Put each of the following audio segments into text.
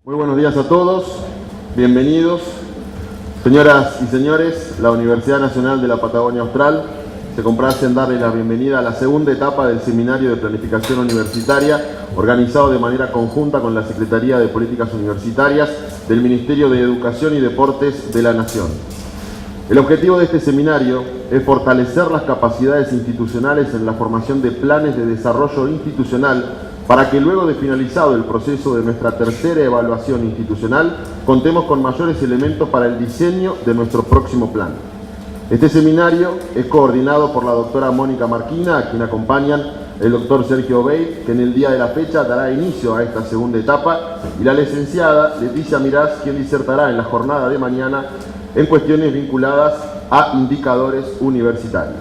Muy buenos días a todos, bienvenidos. Señoras y señores, la Universidad Nacional de la Patagonia Austral se complace en darles la bienvenida a la segunda etapa del Seminario de Planificación Universitaria, organizado de manera conjunta con la Secretaría de Políticas Universitarias del Ministerio de Educación y Deportes de la Nación. El objetivo de este seminario es fortalecer las capacidades institucionales en la formación de planes de desarrollo institucional para que luego de finalizado el proceso de nuestra tercera evaluación institucional, contemos con mayores elementos para el diseño de nuestro próximo plan. Este seminario es coordinado por la doctora Mónica Marquina, a quien acompañan el doctor Sergio Bey, que en el día de la fecha dará inicio a esta segunda etapa, y la licenciada Leticia Mirás, quien disertará en la jornada de mañana en cuestiones vinculadas a indicadores universitarios.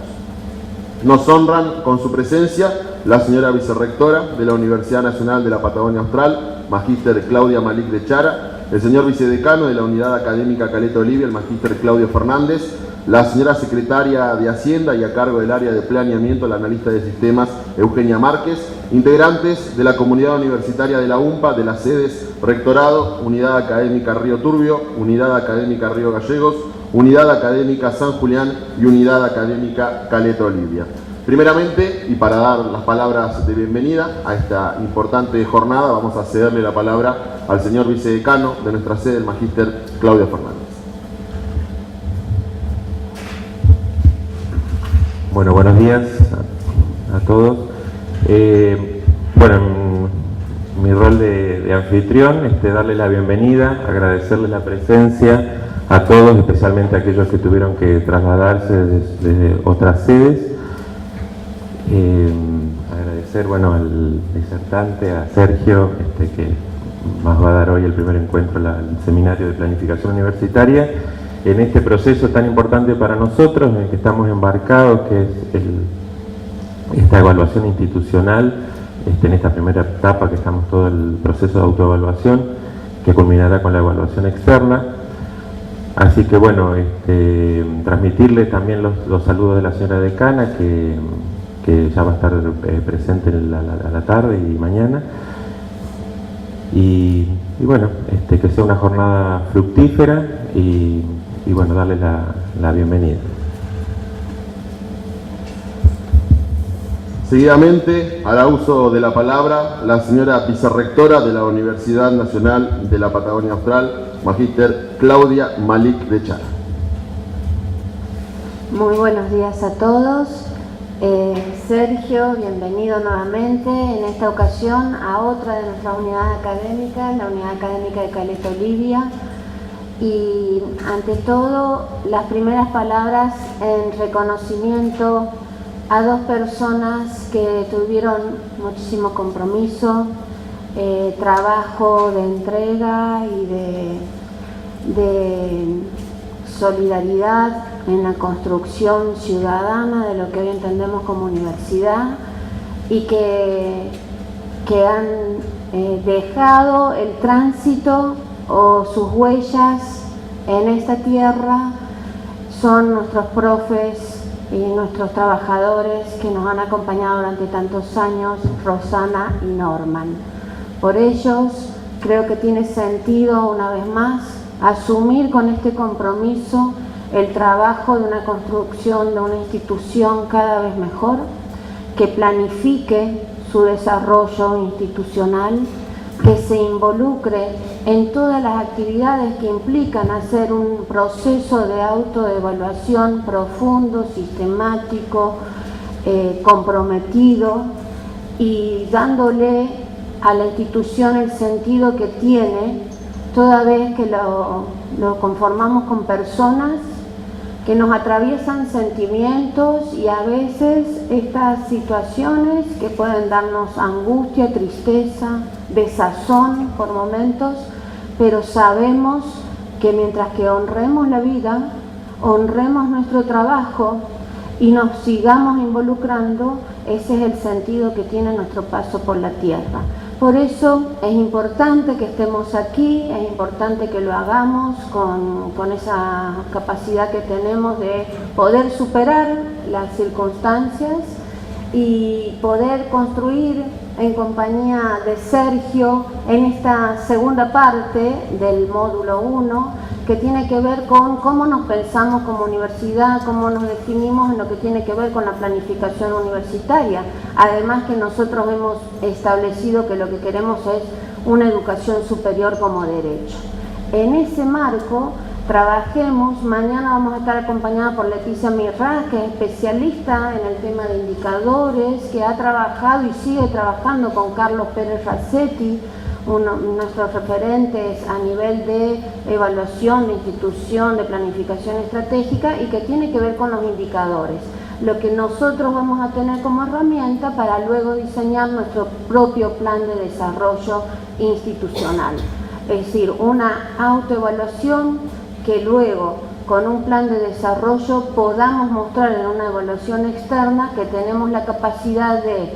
Nos honran con su presencia la señora vicerrectora de la Universidad Nacional de la Patagonia Austral, magíster Claudia Malik de Chara, el señor vicedecano de la Unidad Académica Caleta Olivia, el magíster Claudio Fernández, la señora secretaria de Hacienda y a cargo del área de planeamiento, la analista de sistemas Eugenia Márquez, integrantes de la comunidad universitaria de la UMPA, de las sedes Rectorado, Unidad Académica Río Turbio, Unidad Académica Río Gallegos, Unidad Académica San Julián y Unidad Académica Caleta Olivia. Primeramente, y para dar las palabras de bienvenida a esta importante jornada, vamos a cederle la palabra al señor vicedecano de nuestra sede, el magíster Claudio Fernández. Bueno, buenos días a todos. Mi rol de anfitrión es darles la bienvenida, agradecerles la presencia a todos, especialmente a aquellos que tuvieron que trasladarse desde otras sedes. Agradecer al disertante, a Sergio, que nos va a dar hoy el primer encuentro, el seminario de planificación universitaria, en este proceso tan importante para nosotros, en el que estamos embarcados, que es esta evaluación institucional, en esta primera etapa que estamos todo el proceso de autoevaluación, que culminará con la evaluación externa. Así que transmitirle también los saludos de la señora decana, que ya va a estar presente a la tarde y mañana. Que sea una jornada fructífera y darles la bienvenida. Seguidamente, hará uso de la palabra la señora vicerrectora de la Universidad Nacional de la Patagonia Austral, magíster Claudia Malik de Chara. Muy buenos días a todos. Sergio, bienvenido nuevamente, en esta ocasión a otra de nuestras unidades académicas, la Unidad Académica de Caleta Olivia. Y ante todo, las primeras palabras en reconocimiento a dos personas que tuvieron muchísimo compromiso, trabajo de entrega y de solidaridad en la construcción ciudadana de lo que hoy entendemos como universidad, y que han dejado el tránsito o sus huellas en esta tierra. Son nuestros profes y nuestros trabajadores que nos han acompañado durante tantos años, Rosana y Norman. Por ellos creo que tiene sentido, una vez más, asumir con este compromiso el trabajo de una construcción de una institución cada vez mejor, que planifique su desarrollo institucional, que se involucre en todas las actividades que implican hacer un proceso de autoevaluación profundo, sistemático, comprometido, y dándole a la institución el sentido que tiene, toda vez que lo conformamos con personas que nos atraviesan sentimientos y a veces estas situaciones que pueden darnos angustia, tristeza, desazón por momentos, pero sabemos que mientras que honremos la vida, honremos nuestro trabajo y nos sigamos involucrando, ese es el sentido que tiene nuestro paso por la tierra. Por eso es importante que estemos aquí, es importante que lo hagamos con esa capacidad que tenemos de poder superar las circunstancias y poder construir en compañía de Sergio en esta segunda parte del módulo 1, que tiene que ver con cómo nos pensamos como universidad, cómo nos definimos en lo que tiene que ver con la planificación universitaria. Además que nosotros hemos establecido que lo que queremos es una educación superior como derecho. En ese marco, trabajemos, mañana vamos a estar acompañada por Leticia Mirraz, que es especialista en el tema de indicadores, que ha trabajado y sigue trabajando con Carlos Pérez Racetti, nuestros referentes a nivel de evaluación, de institución, de planificación estratégica y que tiene que ver con los indicadores. Lo que nosotros vamos a tener como herramienta para luego diseñar nuestro propio plan de desarrollo institucional. Es decir, una autoevaluación que luego con un plan de desarrollo podamos mostrar en una evaluación externa que tenemos la capacidad de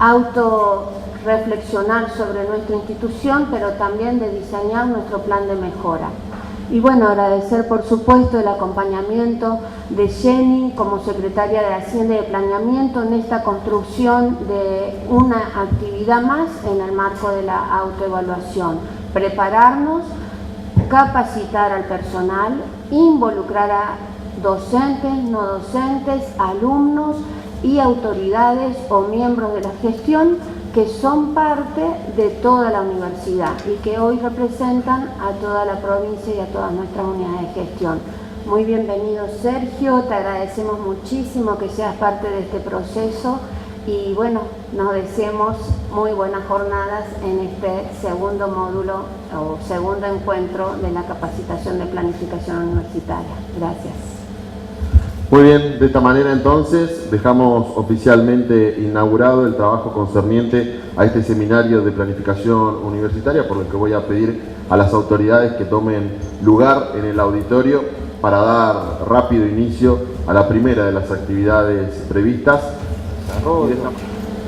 autorreflexionar sobre nuestra institución, pero también de diseñar nuestro plan de mejora. Y bueno, agradecer por supuesto el acompañamiento de Jenny como secretaria de Hacienda y de Planeamiento en esta construcción de una actividad más en el marco de la autoevaluación. Prepararnos, capacitar al personal, involucrar a docentes, no docentes, alumnos y autoridades o miembros de la gestión que son parte de toda la universidad y que hoy representan a toda la provincia y a todas nuestras unidades de gestión. Muy bienvenido, Sergio, te agradecemos muchísimo que seas parte de este proceso y bueno, nos deseamos muy buenas jornadas en este segundo módulo o segundo encuentro de la capacitación de planificación universitaria. Gracias. Muy bien, de esta manera entonces dejamos oficialmente inaugurado el trabajo concerniente a este seminario de planificación universitaria, por lo que voy a pedir a las autoridades que tomen lugar en el auditorio para dar rápido inicio a la primera de las actividades previstas.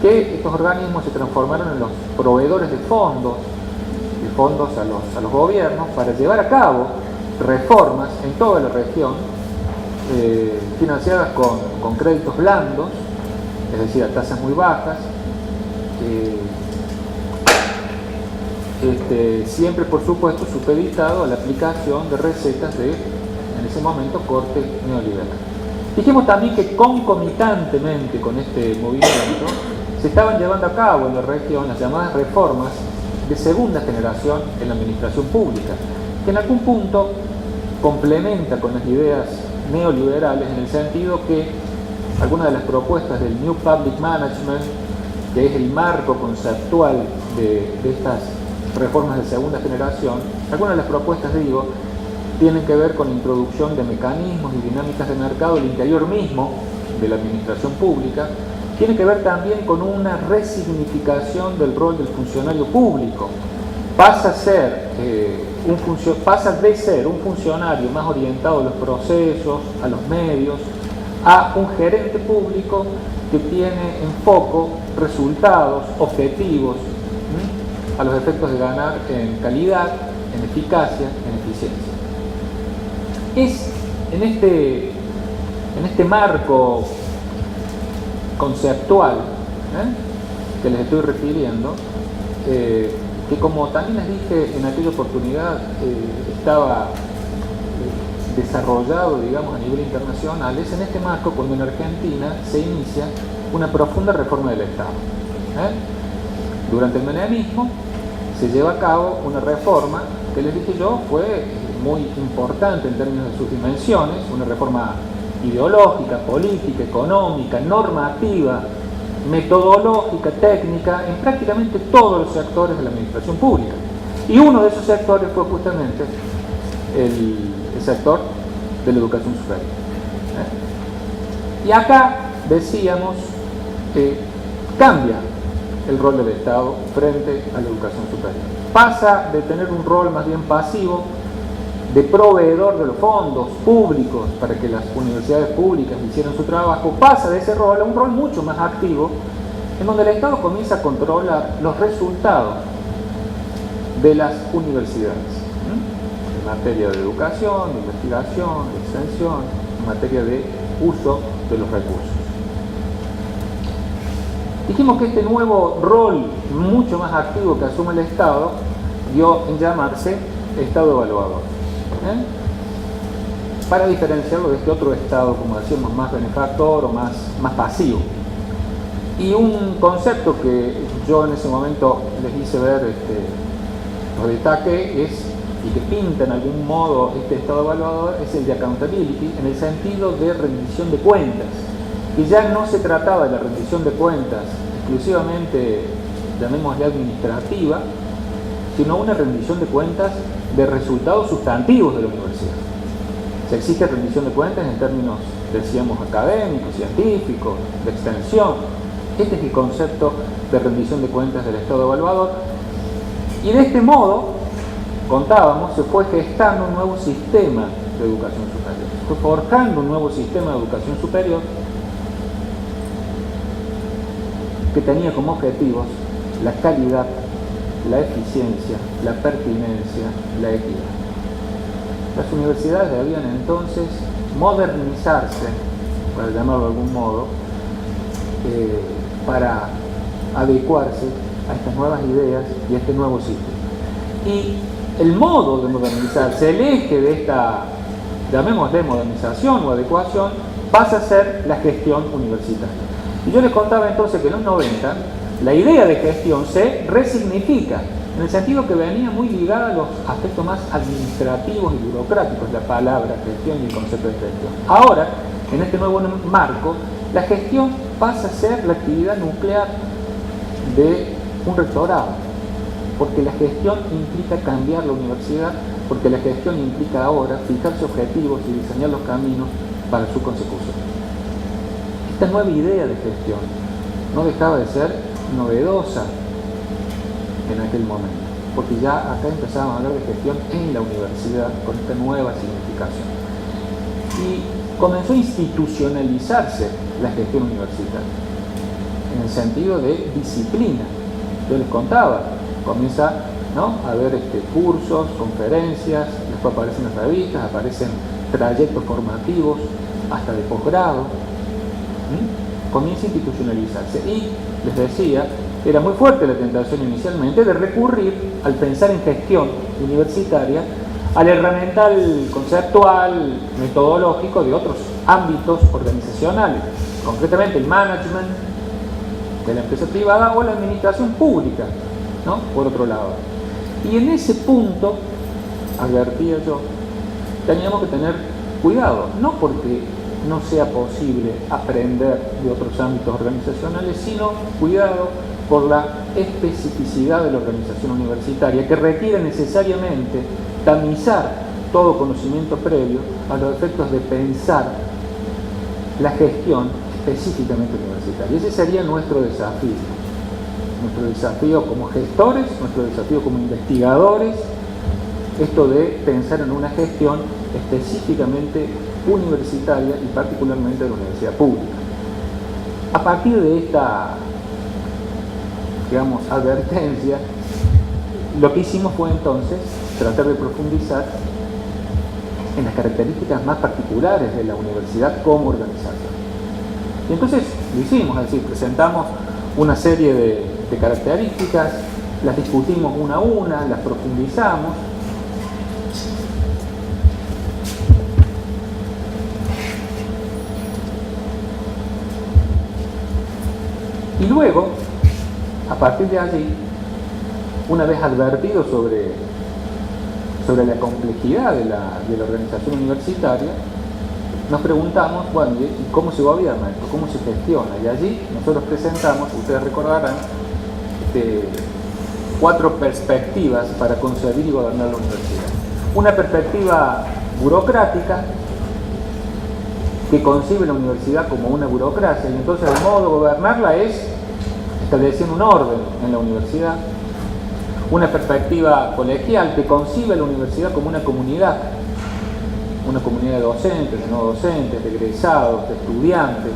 Que estos organismos se transformaron en los proveedores de fondos a los gobiernos para llevar a cabo reformas en toda la región, financiadas con créditos blandos, es decir, a tasas muy bajas, siempre por supuesto supeditado a la aplicación de recetas de, en ese momento, corte neoliberal. Dijimos también que concomitantemente con este movimiento se estaban llevando a cabo en la región las llamadas reformas de segunda generación en la administración pública, que en algún punto complementa con las ideas neoliberales en el sentido que algunas de las propuestas del New Public Management, que es el marco conceptual de estas reformas de segunda generación, algunas de las propuestas, digo, tienen que ver con la introducción de mecanismos y dinámicas de mercado al interior mismo de la administración pública, tiene que ver también con una resignificación del rol del funcionario público. Pasa de ser un funcionario más orientado a los procesos, a los medios, a un gerente público que tiene en foco resultados, objetivos, a los efectos de ganar en calidad, en eficacia, en eficiencia. Es en este marco conceptual que les estoy refiriendo, que como también les dije en aquella oportunidad, estaba desarrollado, digamos, a nivel internacional, es en este marco cuando en Argentina se inicia una profunda reforma del Estado. Durante el menemismo se lleva a cabo una reforma que les dije yo fue muy importante en términos de sus dimensiones, una reforma ideológica, política, económica, normativa, metodológica, técnica, en prácticamente todos los sectores de la administración pública. Y uno de esos sectores fue justamente el sector de la educación superior. Y acá decíamos que cambia el rol del Estado frente a la educación superior. Pasa de tener un rol más bien pasivo, de proveedor de los fondos públicos para que las universidades públicas hicieran su trabajo, pasa de ese rol a un rol mucho más activo, en donde el Estado comienza a controlar los resultados de las universidades, en materia de educación, de investigación, de extensión, en materia de uso de los recursos. Dijimos que este nuevo rol mucho más activo que asume el Estado dio en llamarse Estado evaluador, para diferenciarlo de este otro Estado, como decíamos, más benefactor o más pasivo. Y un concepto que yo en ese momento les hice ver, lo destaque, y que pinta en algún modo este Estado evaluador, es el de accountability, en el sentido de rendición de cuentas. Y ya no se trataba de la rendición de cuentas exclusivamente, llamémosle administrativa, sino una rendición de cuentas de resultados sustantivos de la universidad. Si existe rendición de cuentas en términos, decíamos, académicos, científicos, de extensión. Este es el concepto de rendición de cuentas del Estado evaluador. Y de este modo, contábamos, se fue gestando un nuevo sistema de educación superior. Se fue forjando un nuevo sistema de educación superior que tenía como objetivos la calidad, la eficiencia, la pertinencia, la equidad. Las universidades debían entonces modernizarse, para llamarlo de algún modo, para adecuarse a estas nuevas ideas y a este nuevo sistema. Y el modo de modernizarse, el eje de esta, llamémosle modernización o adecuación, pasa a ser la gestión universitaria. Y yo les contaba entonces que en los 90 la idea de gestión se resignifica, en el sentido que venía muy ligada a los aspectos más administrativos y burocráticos, la palabra gestión y el concepto de gestión. Ahora, en este nuevo marco, la gestión pasa a ser la actividad nuclear de un rectorado, porque la gestión implica cambiar la universidad, porque la gestión implica ahora fijarse objetivos y diseñar los caminos para su consecución. Esta nueva idea de gestión no dejaba de ser novedosa en aquel momento, porque ya acá empezábamos a hablar de gestión en la universidad con esta nueva significación. Y comenzó a institucionalizarse la gestión universitaria, en el sentido de disciplina. Yo les contaba, comienza a haber cursos, conferencias, después aparecen las revistas, aparecen trayectos formativos, hasta de posgrado. Comienza a institucionalizarse. Y les decía, era muy fuerte la tentación inicialmente de recurrir, al pensar en gestión universitaria, al herramental conceptual, metodológico de otros ámbitos organizacionales, concretamente el management de la empresa privada o la administración pública, por otro lado. Y en ese punto, advertía yo, teníamos que tener cuidado, no porque no sea posible aprender de otros ámbitos organizacionales, sino cuidado por la especificidad de la organización universitaria, que requiere necesariamente tamizar todo conocimiento previo a los efectos de pensar la gestión específicamente universitaria. Ese sería nuestro desafío como gestores, nuestro desafío como investigadores, esto de pensar en una gestión específicamente universitaria y particularmente de la universidad pública. A partir de esta, advertencia, lo que hicimos fue entonces tratar de profundizar en las características más particulares de la universidad como organización. Y entonces lo hicimos, es decir, presentamos una serie de características, las discutimos una a una, las profundizamos. Y luego, a partir de allí, una vez advertido sobre la complejidad de la organización universitaria, nos preguntamos, ¿y cómo se gobierna esto? ¿Cómo se gestiona? Y allí nosotros presentamos, ustedes recordarán, 4 perspectivas para concebir y gobernar la universidad. Una perspectiva burocrática, que concibe la universidad como una burocracia, y entonces el modo de gobernarla es estableciendo un orden en la universidad. Una perspectiva colegial, que concibe la universidad como una comunidad de docentes, de no docentes, de egresados, de estudiantes.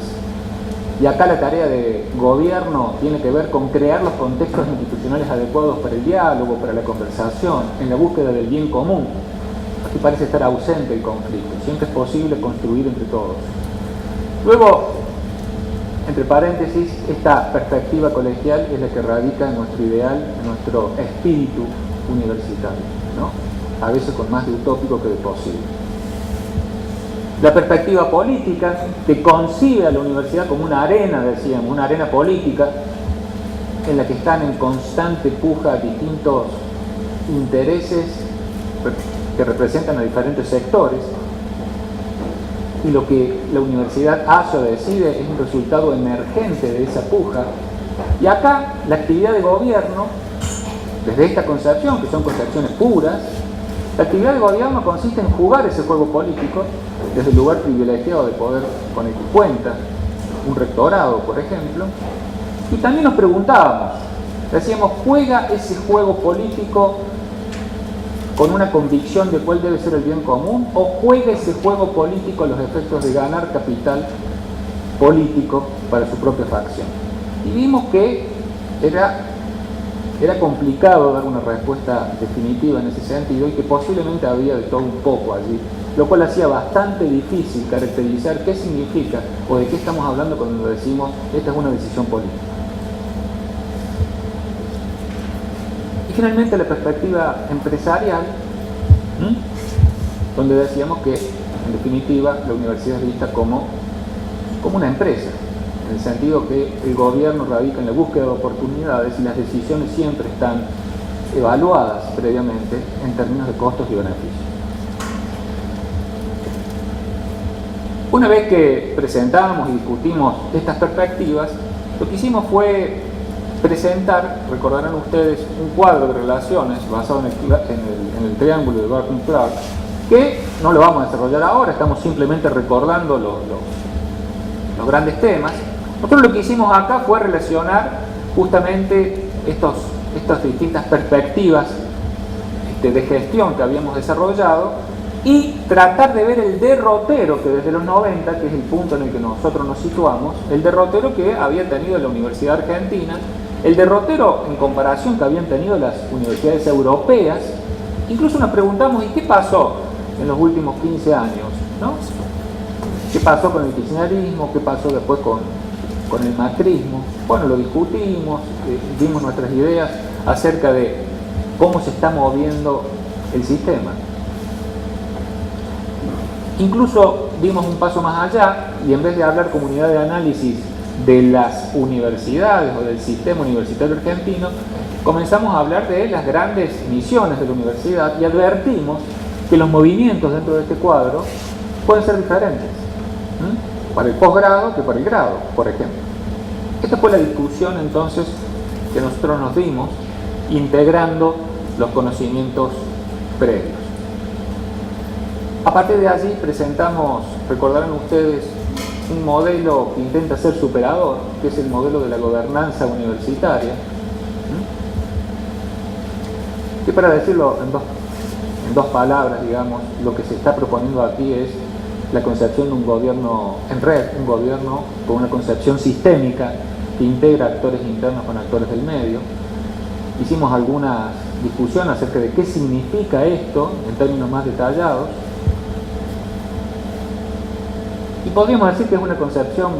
Y acá la tarea de gobierno tiene que ver con crear los contextos institucionales adecuados para el diálogo, para la conversación, en la búsqueda del bien común. Aquí parece estar ausente el conflicto, siempre es posible construir entre todos. Luego, entre paréntesis, esta perspectiva colegial es la que radica en nuestro ideal, en nuestro espíritu universitario, ¿no? A veces con más de utópico que de posible. La perspectiva política, que concibe a la universidad como una arena, decíamos, una arena política, en la que están en constante puja distintos intereses que representan a diferentes sectores, y lo que la universidad hace o decide es un resultado emergente de esa puja. Y acá la actividad de gobierno, desde esta concepción, que son concepciones puras, la actividad de gobierno consiste en jugar ese juego político desde el lugar privilegiado de poder con el que cuenta un rectorado, por ejemplo. Y también nos preguntábamos, decíamos, ¿juega ese juego político con una convicción de cuál debe ser el bien común, o juega ese juego político a los efectos de ganar capital político para su propia facción? Y vimos que era complicado dar una respuesta definitiva en ese sentido, y que posiblemente había de todo un poco allí, lo cual hacía bastante difícil caracterizar qué significa o de qué estamos hablando cuando decimos esta es una decisión política. Y finalmente la perspectiva empresarial, donde decíamos que en definitiva la universidad es vista como una empresa, en el sentido que el gobierno radica en la búsqueda de oportunidades y las decisiones siempre están evaluadas previamente en términos de costos y beneficios. Una vez que presentamos y discutimos estas perspectivas, lo que hicimos fue presentar, recordarán ustedes, un cuadro de relaciones basado en el triángulo de Burton Clark, que no lo vamos a desarrollar ahora, estamos simplemente recordando los grandes temas. Nosotros lo que hicimos acá fue relacionar justamente estas distintas perspectivas de gestión que habíamos desarrollado y tratar de ver el derrotero que desde los 90, que es el punto en el que nosotros nos situamos, el derrotero que había tenido la Universidad Argentina, el derrotero en comparación que habían tenido las universidades europeas. Incluso nos preguntamos, ¿y qué pasó en los últimos 15 años? ¿No? ¿Qué pasó con el kirchnerismo? ¿Qué pasó después con el macrismo? Bueno, lo discutimos, dimos nuestras ideas acerca de cómo se está moviendo el sistema. Incluso dimos un paso más allá y en vez de hablar como unidad de análisis de las universidades o del sistema universitario argentino, comenzamos a hablar de las grandes misiones de la universidad y advertimos que los movimientos dentro de este cuadro pueden ser diferentes, para el posgrado que para el grado, por ejemplo. Esta fue la discusión entonces que nosotros nos dimos, integrando los conocimientos previos. A partir de allí presentamos, recordarán ustedes, un modelo que intenta ser superador, que es el modelo de la gobernanza universitaria, que, para decirlo en dos palabras, digamos, lo que se está proponiendo aquí es la concepción de un gobierno en red, un gobierno con una concepción sistémica que integra actores internos con actores del medio. Hicimos algunas discusiones acerca de qué significa esto en términos más detallados. Y podríamos decir que es una concepción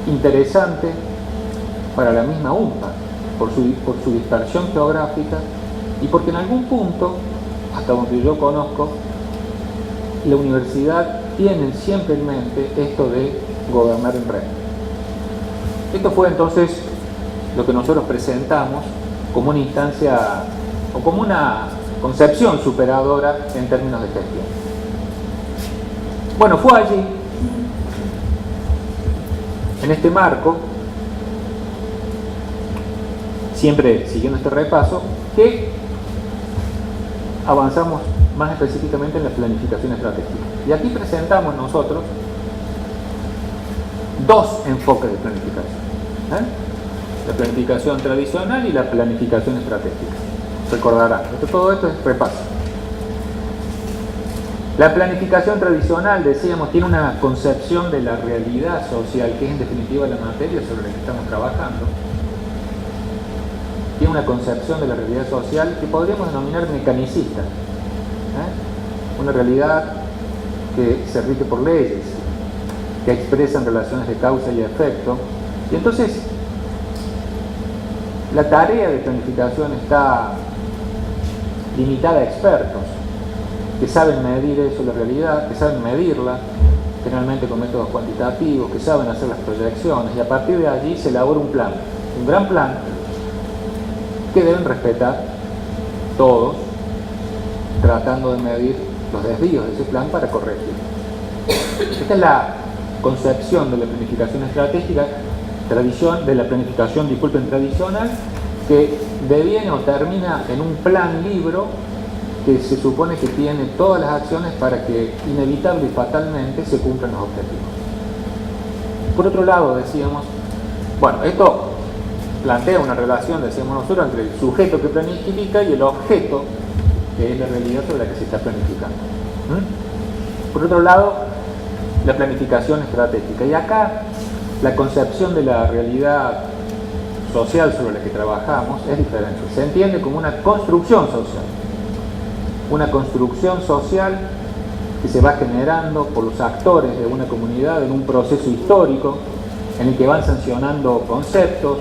interesante para la misma UNPA, por su dispersión geográfica y porque en algún punto, hasta donde yo conozco, la universidad tiene siempre en mente esto de gobernar en red. Esto fue entonces lo que nosotros presentamos como una instancia o como una concepción superadora en términos de gestión. Bueno, fue allí, en este marco, siempre siguiendo este repaso, que avanzamos más específicamente en la planificación estratégica. Y aquí presentamos nosotros dos enfoques de planificación. La planificación tradicional y la planificación estratégica. Recordarán, todo esto es repaso. La planificación tradicional, decíamos, tiene una concepción de la realidad social, que es en definitiva la materia sobre la que estamos trabajando. Tiene una concepción de la realidad social que podríamos denominar mecanicista. Una realidad que se rige por leyes, que expresan relaciones de causa y efecto. Y entonces, la tarea de planificación está limitada a expertos que saben medir eso, la realidad, que saben medirla, generalmente con métodos cuantitativos, que saben hacer las proyecciones, y a partir de allí se elabora un plan, un gran plan que deben respetar todos, tratando de medir los desvíos de ese plan para corregir. Esta es la concepción de la planificación estratégica, tradicional, que deviene o termina en un plan libro que se supone que tiene todas las acciones para que inevitable y fatalmente se cumplan los objetivos. Por otro lado, decíamos, bueno, esto plantea una relación, decíamos nosotros, entre el sujeto que planifica y el objeto, que es la realidad sobre la que se está planificando. Por otro lado, la planificación estratégica. Y acá la concepción de la realidad social sobre la que trabajamos es diferente. Se entiende como una construcción social. Una construcción social que se va generando por los actores de una comunidad en un proceso histórico en el que van sancionando conceptos,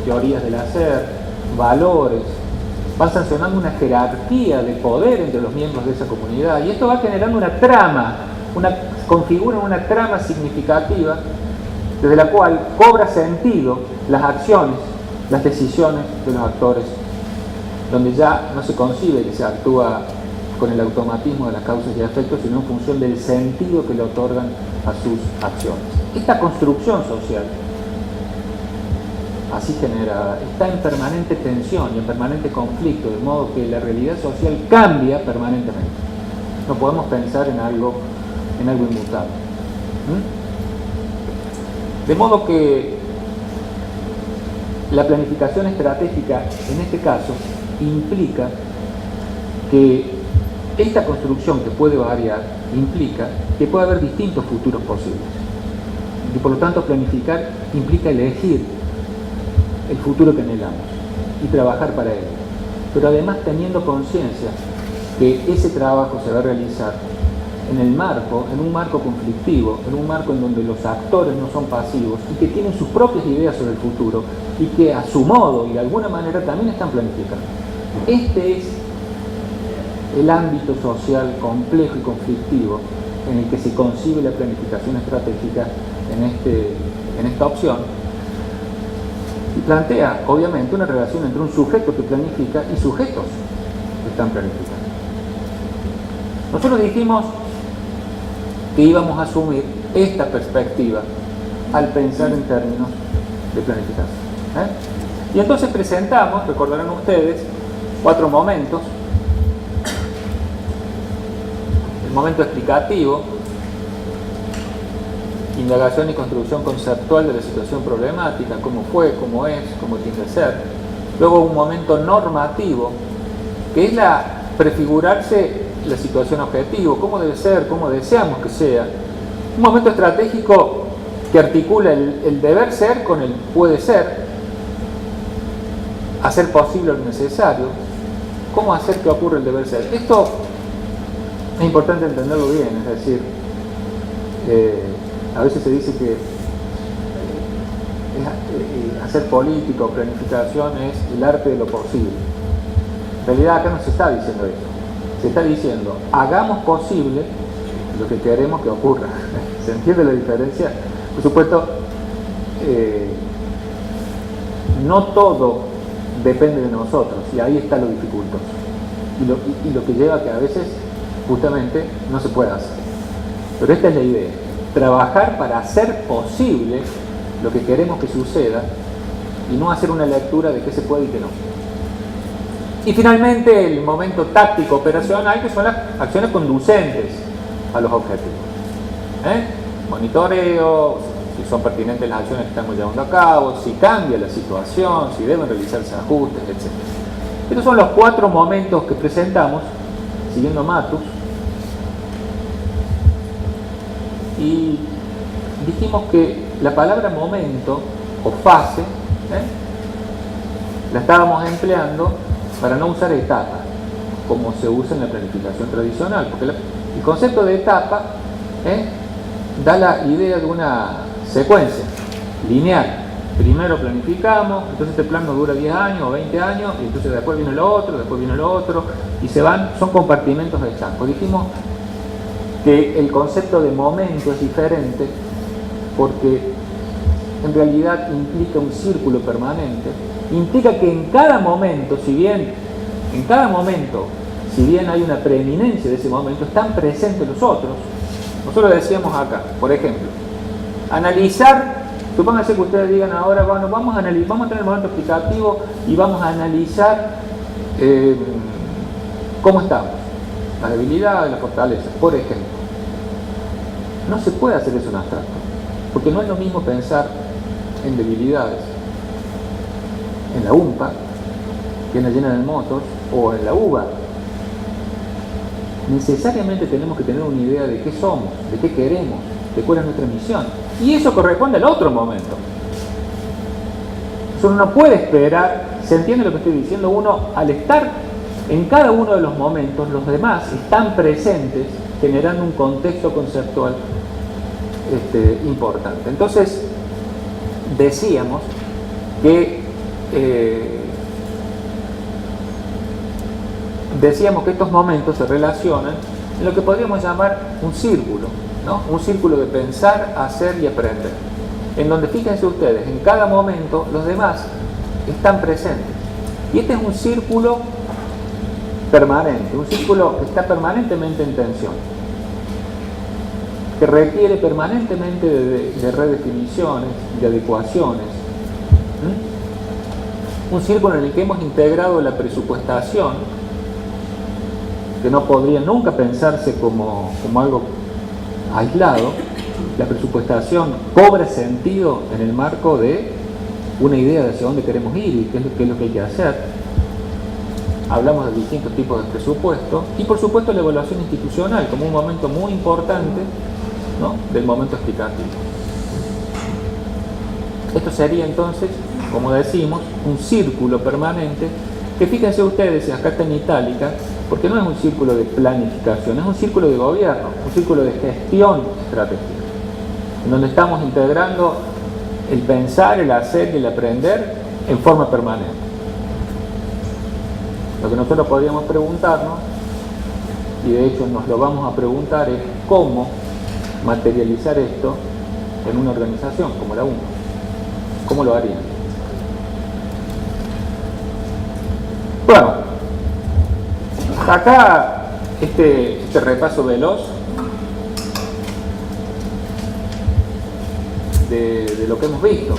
teorías del hacer, valores, van sancionando una jerarquía de poder entre los miembros de esa comunidad, y esto va generando una trama, configura una trama significativa desde la cual cobra sentido las acciones, las decisiones de los actores, donde ya no se concibe que se actúa con el automatismo de las causas y efectos, sino en función del sentido que le otorgan a sus acciones. Esta construcción social, así generada, está en permanente tensión y en permanente conflicto, de modo que la realidad social cambia permanentemente. No podemos pensar en algo inmutable. De modo que la planificación estratégica, en este caso, implica que esta construcción, que puede variar, implica que puede haber distintos futuros posibles. Y por lo tanto, planificar implica elegir el futuro que anhelamos y trabajar para ello. Pero además teniendo conciencia que ese trabajo se va a realizar en un marco conflictivo, en un marco en donde los actores no son pasivos y que tienen sus propias ideas sobre el futuro y que a su modo y de alguna manera también están planificando. Este es el ámbito social complejo y conflictivo en el que se concibe la planificación estratégica en esta opción, y plantea obviamente una relación entre un sujeto que planifica y sujetos que están planificando. Nosotros dijimos que íbamos a asumir esta perspectiva al pensar en términos de planificación. Y entonces presentamos, recordarán ustedes, 4 momentos. El momento explicativo, indagación y construcción conceptual de la situación problemática, cómo fue, cómo es, cómo tiene que ser. Luego un momento normativo, que es prefigurarse la situación objetivo, cómo debe ser, cómo deseamos que sea. Un momento estratégico que articula el deber ser con el puede ser, hacer posible lo necesario, cómo hacer que ocurra el deber ser. Esto es importante entenderlo bien, es decir, a veces se dice que hacer política o planificación es el arte de lo posible. En realidad acá no se está diciendo eso. Se está diciendo, hagamos posible lo que queremos que ocurra. ¿Se entiende la diferencia? Por supuesto, no todo depende de nosotros, y ahí está lo dificultoso. Y lo que lleva a que a veces, justamente, no se pueda hacer. Pero esta es la idea. Trabajar para hacer posible lo que queremos que suceda y no hacer una lectura de qué se puede y qué no. Y finalmente el momento táctico operacional, que son las acciones conducentes a los objetivos. Monitoreo, si son pertinentes las acciones que estamos llevando a cabo, si cambia la situación, si deben realizarse ajustes, etc. Estos son los 4 momentos que presentamos, siguiendo Matus. Y dijimos que la palabra momento o fase la estábamos empleando para no usar etapa, como se usa en la planificación tradicional, porque el concepto de etapa da la idea de una secuencia lineal. Primero planificamos, entonces este plan nos dura 10 años o 20 años, y entonces después viene lo otro, y se van, son compartimentos de chanco. Dijimos que el concepto de momento es diferente porque en realidad implica un círculo permanente, implica que en cada momento, si bien hay una preeminencia de ese momento, están presentes los otros. Nosotros decíamos acá, por ejemplo, analizar, supónganse que ustedes digan ahora, bueno, vamos a tener el momento explicativo y vamos a analizar cómo estamos, las debilidades, las fortalezas, por ejemplo. No se puede hacer eso en abstracto, porque no es lo mismo pensar en debilidades en la UMPA que en la General Motors o en la UBA. Necesariamente tenemos que tener una idea de qué somos, de qué queremos, de cuál es nuestra misión. Y eso corresponde al otro momento. Uno no puede esperar, ¿se entiende lo que estoy diciendo? Uno, al estar en cada uno de los momentos, los demás están presentes, generando un contexto conceptual importante. Entonces, decíamos que estos momentos se relacionan en lo que podríamos llamar un círculo, ¿no? Un círculo de pensar, hacer y aprender, en donde, fíjense ustedes, en cada momento los demás están presentes. Y este es un círculo permanente, un círculo que está permanentemente en tensión, que requiere permanentemente de redefiniciones, de adecuaciones. Un círculo en el que hemos integrado la presupuestación, que no podría nunca pensarse como algo aislado. La presupuestación cobra sentido en el marco de una idea de hacia dónde queremos ir y qué es lo que hay que hacer. Hablamos de distintos tipos de presupuesto y, por supuesto, la evaluación institucional como un momento muy importante, ¿no?, del momento explicativo. Esto sería entonces, como decimos, un círculo permanente que, fíjense ustedes, acá está en itálica, porque no es un círculo de planificación, es un círculo de gobierno, un círculo de gestión estratégica, en donde estamos integrando el pensar, el hacer y el aprender en forma permanente. Lo que nosotros podríamos preguntarnos, y de hecho nos lo vamos a preguntar, es cómo materializar esto en una organización como la UNO. ¿Cómo lo harían? Bueno, acá este repaso veloz de lo que hemos visto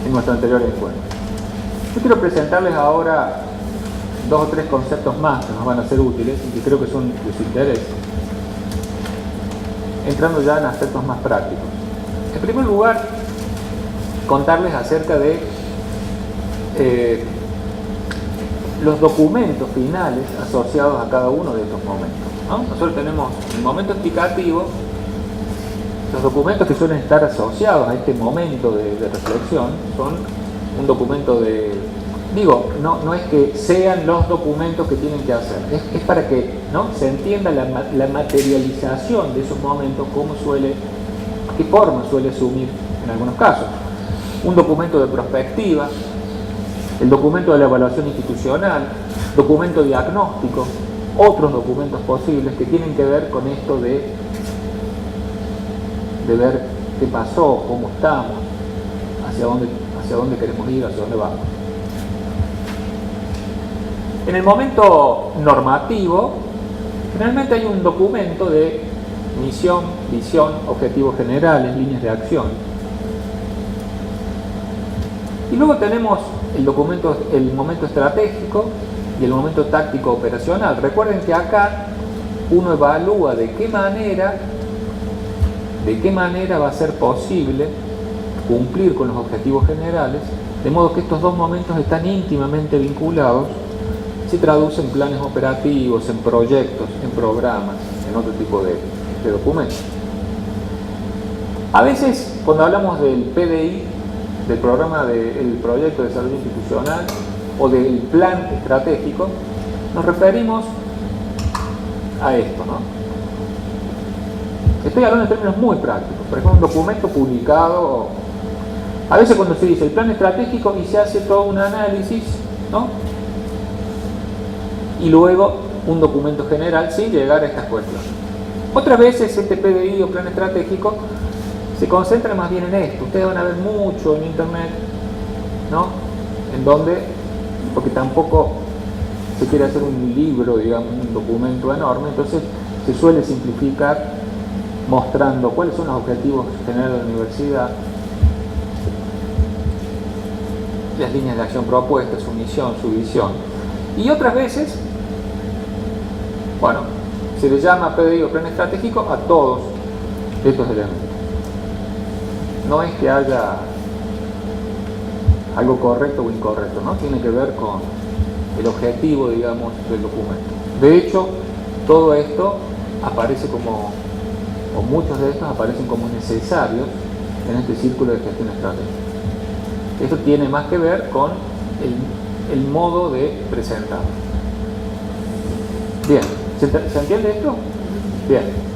en nuestro anterior encuentro. Yo quiero presentarles ahora 2 o 3 conceptos más que nos van a ser útiles y que creo que son de su interés, entrando ya en aspectos más prácticos. En primer lugar, contarles acerca de los documentos finales asociados a cada uno de estos momentos, ¿no? Nosotros tenemos el momento explicativo, los documentos que suelen estar asociados a este momento de reflexión son un documento de... no es que sean los documentos que tienen que hacer, es para que, ¿no?, se entienda la materialización de esos momentos, qué forma suele asumir en algunos casos. Un documento de prospectiva, el documento de la evaluación institucional, documento diagnóstico, otros documentos posibles que tienen que ver con esto de ver qué pasó, cómo estamos, hacia dónde queremos ir, hacia dónde vamos. En el momento normativo, generalmente hay un documento de misión, visión, objetivos generales, líneas de acción. Y luego tenemos el momento estratégico y el momento táctico operacional. Recuerden que acá uno evalúa de qué manera va a ser posible cumplir con los objetivos generales, de modo que estos dos momentos están íntimamente vinculados, se traducen en planes operativos, en proyectos, en programas, en otro tipo de documentos. A veces, cuando hablamos del PDI, del programa del proyecto de desarrollo institucional o del plan estratégico, nos referimos a esto, ¿no? Estoy hablando en términos muy prácticos. Por ejemplo, un documento publicado, a veces cuando se dice el plan estratégico y se hace todo un análisis, ¿no? Y luego un documento general sin llegar a estas cuestiones. Otras veces este PDI o plan estratégico se concentra más bien en esto. Ustedes van a ver mucho en internet, ¿no? En donde, porque tampoco se quiere hacer un libro, digamos, un documento enorme, entonces se suele simplificar mostrando cuáles son los objetivos generales de la universidad, las líneas de acción propuestas, su misión, su visión. Y otras veces, bueno, se le llama PDI o plan estratégico a todos estos elementos. No es que haya algo correcto o incorrecto, ¿no? Tiene que ver con el objetivo, digamos, del documento. De hecho, todo esto aparece como, o muchos de estos aparecen como necesarios en este círculo de gestión estratégica. Esto tiene más que ver con el modo de presentar. Bien, ¿se entiende esto? Bien.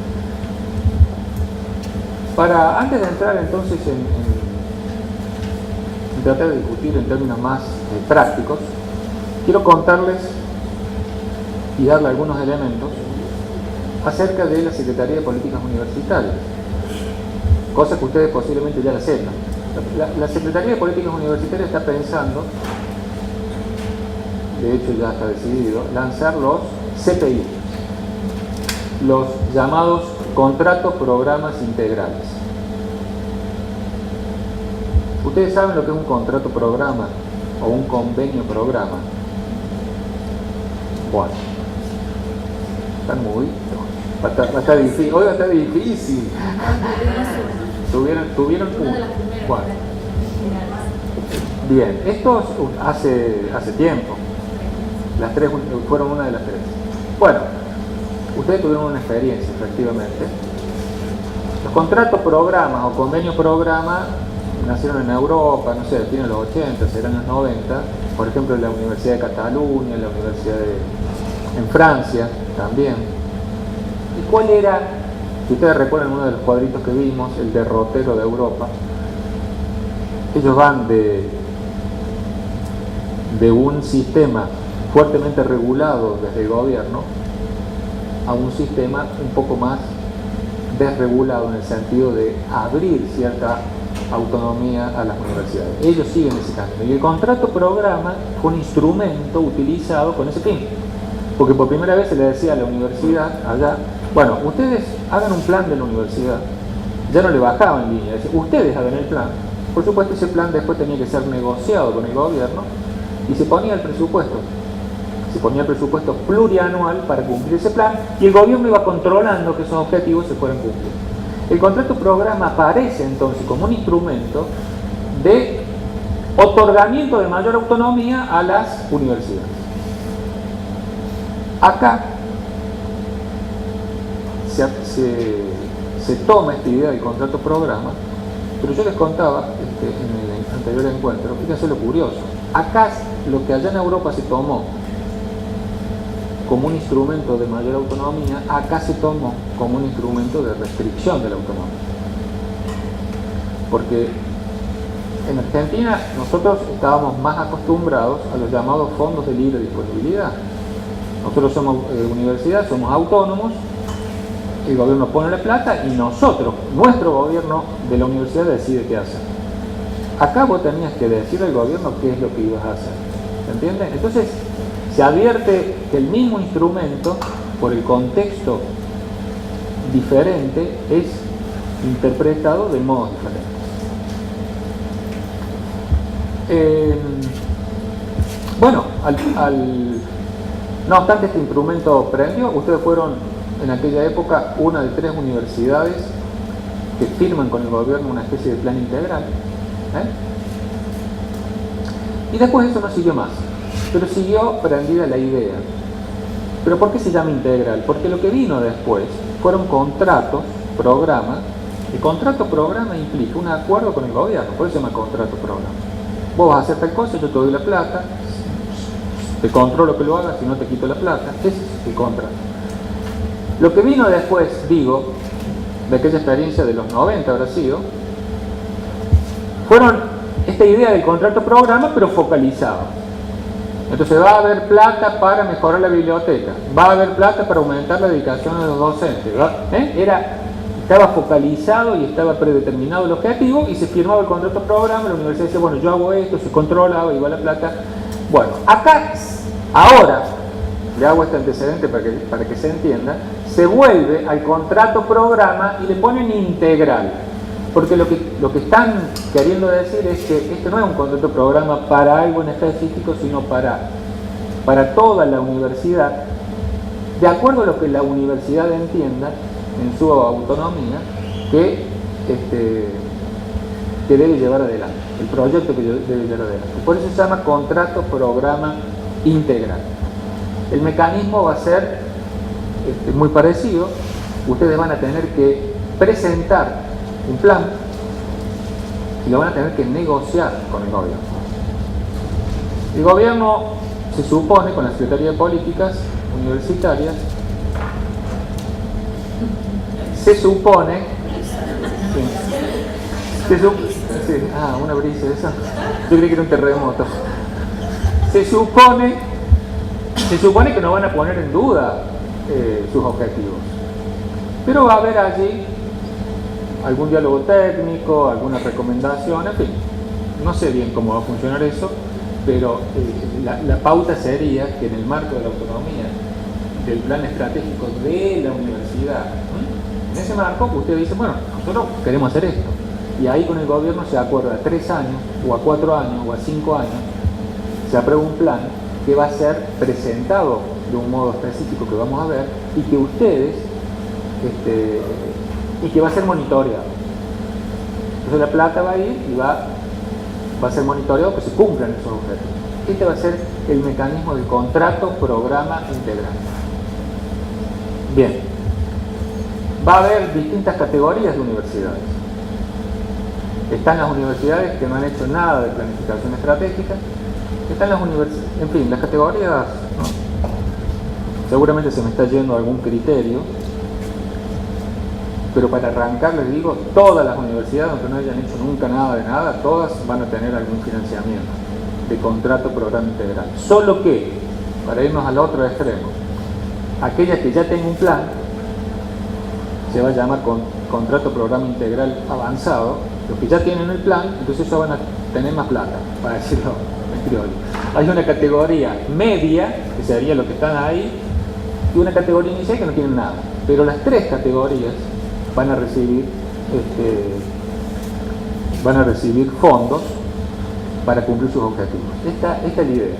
Antes de entrar entonces en tratar de discutir en términos más prácticos, quiero contarles y darle algunos elementos acerca de la Secretaría de Políticas Universitarias, cosa que ustedes posiblemente ya la sepan. La Secretaría de Políticas Universitarias está pensando, de hecho ya está decidido, lanzar los CPI, los llamados contratos programas integrales. ¿Ustedes saben lo que es un contrato programa o un convenio programa? Bueno, están muy... Va a estar difícil. Hoy va a estar difícil. Tuvieron uno. Bueno. Bien, estos hace tiempo. Las tres fueron una de las tres. Bueno, ustedes tuvieron una experiencia, efectivamente. Los contratos programas o convenios programa nacieron en Europa, no sé, a fines de los 80, serán los 90, por ejemplo en la Universidad de Cataluña, en la Universidad en Francia también. ¿Y cuál era, si ustedes recuerdan uno de los cuadritos que vimos, el derrotero de Europa? Ellos van de un sistema fuertemente regulado desde el gobierno a un sistema un poco más desregulado en el sentido de abrir cierta autonomía a las universidades. Ellos siguen ese camino. Y el contrato programa fue un instrumento utilizado con ese fin. Porque por primera vez se le decía a la universidad allá, bueno, ustedes hagan un plan de la universidad. Ya no le bajaban en línea, decía, ustedes hagan el plan. Por supuesto, ese plan después tenía que ser negociado con el gobierno y se ponía el presupuesto. Se ponía el presupuesto plurianual para cumplir ese plan y el gobierno iba controlando que esos objetivos se fueran cumplidos. El contrato programa aparece entonces como un instrumento de otorgamiento de mayor autonomía a las universidades. Acá se toma esta idea del contrato programa, pero yo les contaba en el anterior encuentro, fíjense lo curioso, acá lo que allá en Europa se tomó como un instrumento de mayor autonomía, acá se tomó como un instrumento de restricción de la autonomía. Porque en Argentina nosotros estábamos más acostumbrados a los llamados fondos de libre disponibilidad. Nosotros somos universidad, somos autónomos, el gobierno pone la plata y nosotros, nuestro gobierno de la universidad decide qué hacer. Acá vos tenías que decirle al gobierno qué es lo que ibas a hacer. ¿Se entiende? Entonces, se advierte que el mismo instrumento, por el contexto diferente, es interpretado de modos diferentes. Bueno, no obstante este instrumento prendió, ustedes fueron en aquella época una de 3 universidades que firman con el gobierno una especie de plan integral. Y después eso no siguió más. Pero siguió prendida la idea. ¿Pero por qué se llama integral? Porque lo que vino después fueron contratos, programa. El contrato programa implica un acuerdo con el gobierno, por eso se llama contrato programa. Vos vas a hacer tal cosa, yo te doy la plata, te controlo que lo hagas, si no te quito la plata. Ese es el contrato. Lo que vino después, digo, de aquella experiencia de los 90 habrá sido, fueron esta idea del contrato programa, pero focalizado. Entonces va a haber plata para mejorar la biblioteca, va a haber plata para aumentar la dedicación de los docentes, estaba focalizado y estaba predeterminado el objetivo y se firmaba el contrato programa, la universidad decía, bueno, yo hago esto, se controlaba, iba la plata. Bueno, acá, ahora, le hago este antecedente para que se entienda, se vuelve al contrato programa y le ponen integral. Porque lo que están queriendo decir es que esto no es un contrato programa para algo en específico, sino para toda la universidad, de acuerdo a lo que la universidad entienda en su autonomía, que debe llevar adelante, el proyecto que debe llevar adelante. Por eso se llama contrato programa integral. El mecanismo va a ser muy parecido. Ustedes van a tener que presentar un plan y lo van a tener que negociar con el gobierno. El gobierno se supone, con la Secretaría de Políticas Universitarias, se supone una brisa esa, yo creí que era un terremoto. Se supone que no van a poner en duda sus objetivos, pero va a haber allí algún diálogo técnico, alguna recomendación, en fin, no sé bien cómo va a funcionar eso, pero la pauta sería que en el marco de la autonomía del plan estratégico de la universidad, en ese marco usted dice, bueno, nosotros queremos hacer esto, y ahí con el gobierno se acuerda a 3 años, o a 4 años, o a 5 años, se aprueba un plan que va a ser presentado de un modo específico que vamos a ver, y que ustedes y que va a ser monitoreado. Entonces la plata va a ir y va a ser monitoreado que se cumplan esos objetivos. Este va a ser el mecanismo del contrato programa integral. Bien, va a haber distintas categorías de universidades. Están las universidades que no han hecho nada de planificación estratégica, están las universidades, en fin, las categorías, ¿no? Seguramente se me está yendo algún criterio, pero para arrancar les digo, todas las universidades, aunque no hayan hecho nunca nada de nada, todas van a tener algún financiamiento de contrato programa integral. Solo que, para irnos al otro extremo, aquellas que ya tengan un plan, se va a llamar contrato programa integral avanzado. Los que ya tienen el plan, entonces ellos van a tener más plata, para decirlo en criollo. Hay una categoría media, que sería lo que están ahí, y una categoría inicial que no tienen nada. Pero las 3 categorías van a recibir fondos para cumplir sus objetivos. Esta es la idea.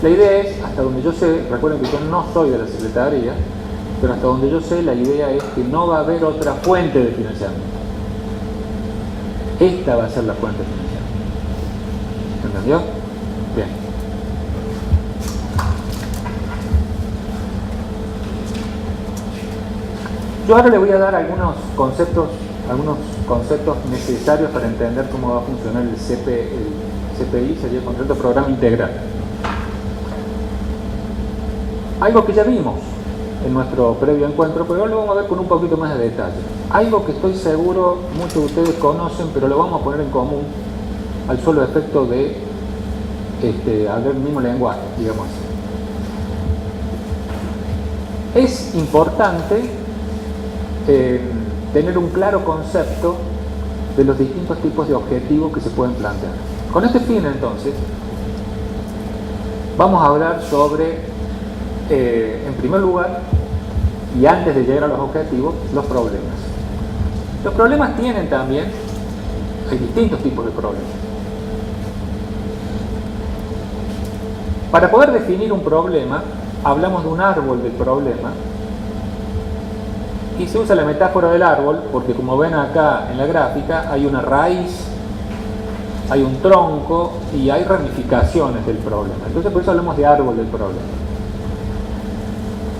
La idea es, hasta donde yo sé, recuerden que yo no soy de la Secretaría, pero hasta donde yo sé, la idea es que no va a haber otra fuente de financiamiento. Esta va a ser la fuente de financiamiento. ¿Entendió? Bien. Yo ahora le voy a dar algunos conceptos necesarios para entender cómo va a funcionar el CPI, sería el contrato programa integral. Algo que ya vimos en nuestro previo encuentro, pero ahora lo vamos a ver con un poquito más de detalle. Algo que estoy seguro muchos de ustedes conocen, pero lo vamos a poner en común al solo efecto de hablar el mismo lenguaje, digamos así. Es importante tener un claro concepto de los distintos tipos de objetivos que se pueden plantear. Con este fin, entonces, vamos a hablar sobre, en primer lugar, y antes de llegar a los objetivos, los problemas. Los problemas tienen también, hay distintos tipos de problemas. Para poder definir un problema, hablamos de un árbol del problema, y se usa la metáfora del árbol, porque como ven acá en la gráfica, hay una raíz, hay un tronco y hay ramificaciones del problema. Entonces por eso hablamos de árbol del problema.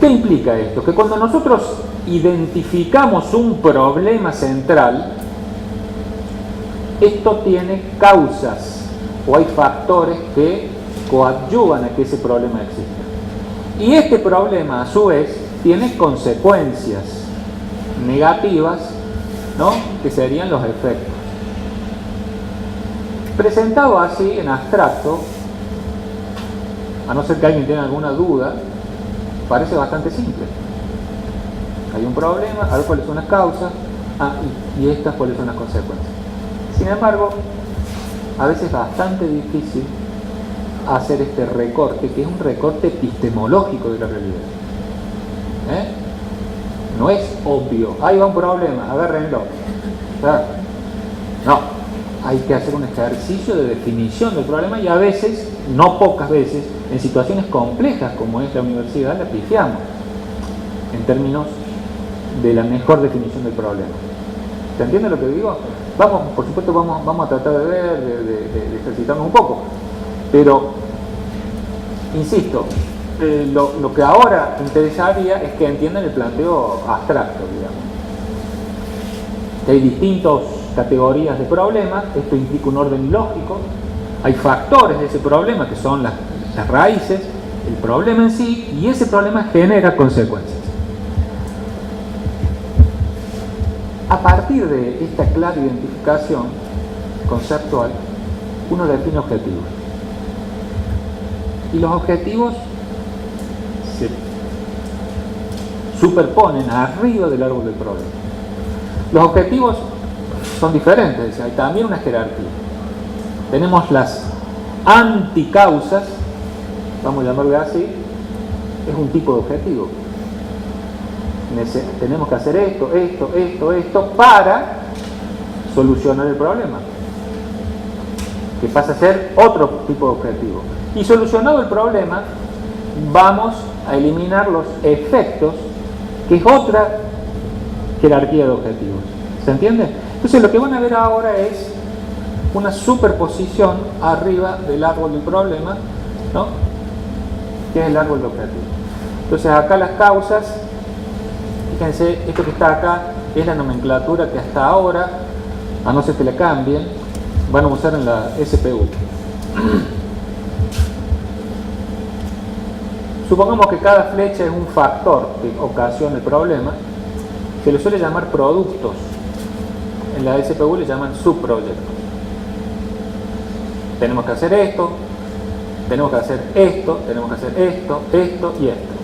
¿Qué implica esto? Que cuando nosotros identificamos un problema central, esto tiene causas o hay factores que coadyuvan a que ese problema exista. Y este problema, a su vez, tiene consecuencias negativas ¿no? Que serían los efectos. Presentado así en abstracto, a no ser que alguien tenga alguna duda, parece bastante simple. Hay un problema, a ver cuáles son las causas, y estas cuáles son las consecuencias. Sin embargo, a veces es bastante difícil hacer este recorte, que es un recorte epistemológico de la realidad. No es obvio, ahí va un problema, agárrenlo. No, hay que hacer un ejercicio de definición del problema, y a veces, no pocas veces, en situaciones complejas como es la universidad, la pifiamos en términos de la mejor definición del problema. ¿Se entiende lo que digo? Vamos, por supuesto, vamos a tratar de ver, de ejercitarnos un poco, pero insisto, lo que ahora interesaría es que entiendan el planteo abstracto, digamos. Que hay distintas categorías de problemas, esto implica un orden lógico, hay factores de ese problema que son las raíces, el problema en sí, y ese problema genera consecuencias. A partir de esta clara identificación conceptual, uno define objetivos. Y los objetivos se superponen arriba del árbol del problema. Los objetivos son diferentes, hay también una jerarquía. Tenemos las anticausas, vamos a llamarlo así, es un tipo de objetivo. Tenemos que hacer esto para solucionar el problema, que pasa a ser otro tipo de objetivo. Y solucionado el problema, vamos a eliminar los efectos, que es otra jerarquía de objetivos. ¿Se entiende? Entonces lo que van a ver ahora es una superposición arriba del árbol del problema, ¿no? Que es el árbol de objetivo. Entonces acá las causas, fíjense, esto que está acá es la nomenclatura que hasta ahora, a no ser que la cambien, van a usar en la SPU. Supongamos que cada flecha es un factor que ocasiona el problema, se le suele llamar productos. En la SPU le llaman subproyectos. Tenemos que hacer esto, tenemos que hacer esto, tenemos que hacer esto y esto.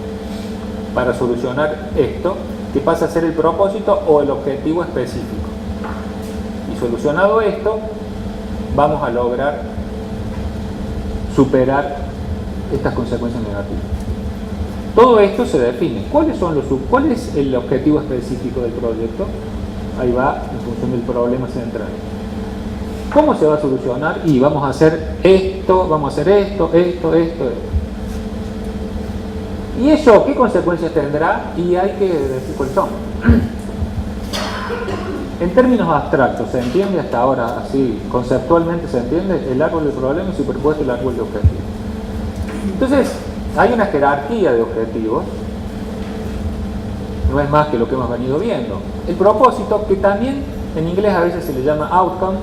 Para solucionar esto, que pasa a ser el propósito o el objetivo específico. Y solucionado esto, vamos a lograr superar estas consecuencias negativas. Todo esto se define. ¿Cuál es el objetivo específico del proyecto? Ahí va, en función del problema central. ¿Cómo se va a solucionar? Y vamos a hacer esto, vamos a hacer esto. ¿Y eso qué consecuencias tendrá? Y hay que decir cuáles son. En términos abstractos, ¿se entiende hasta ahora? Así, conceptualmente se entiende el árbol del problema superpuesto al árbol de objetivos. Entonces, hay una jerarquía de objetivos, no es más que lo que hemos venido viendo. El propósito, que también en inglés a veces se le llama outcome,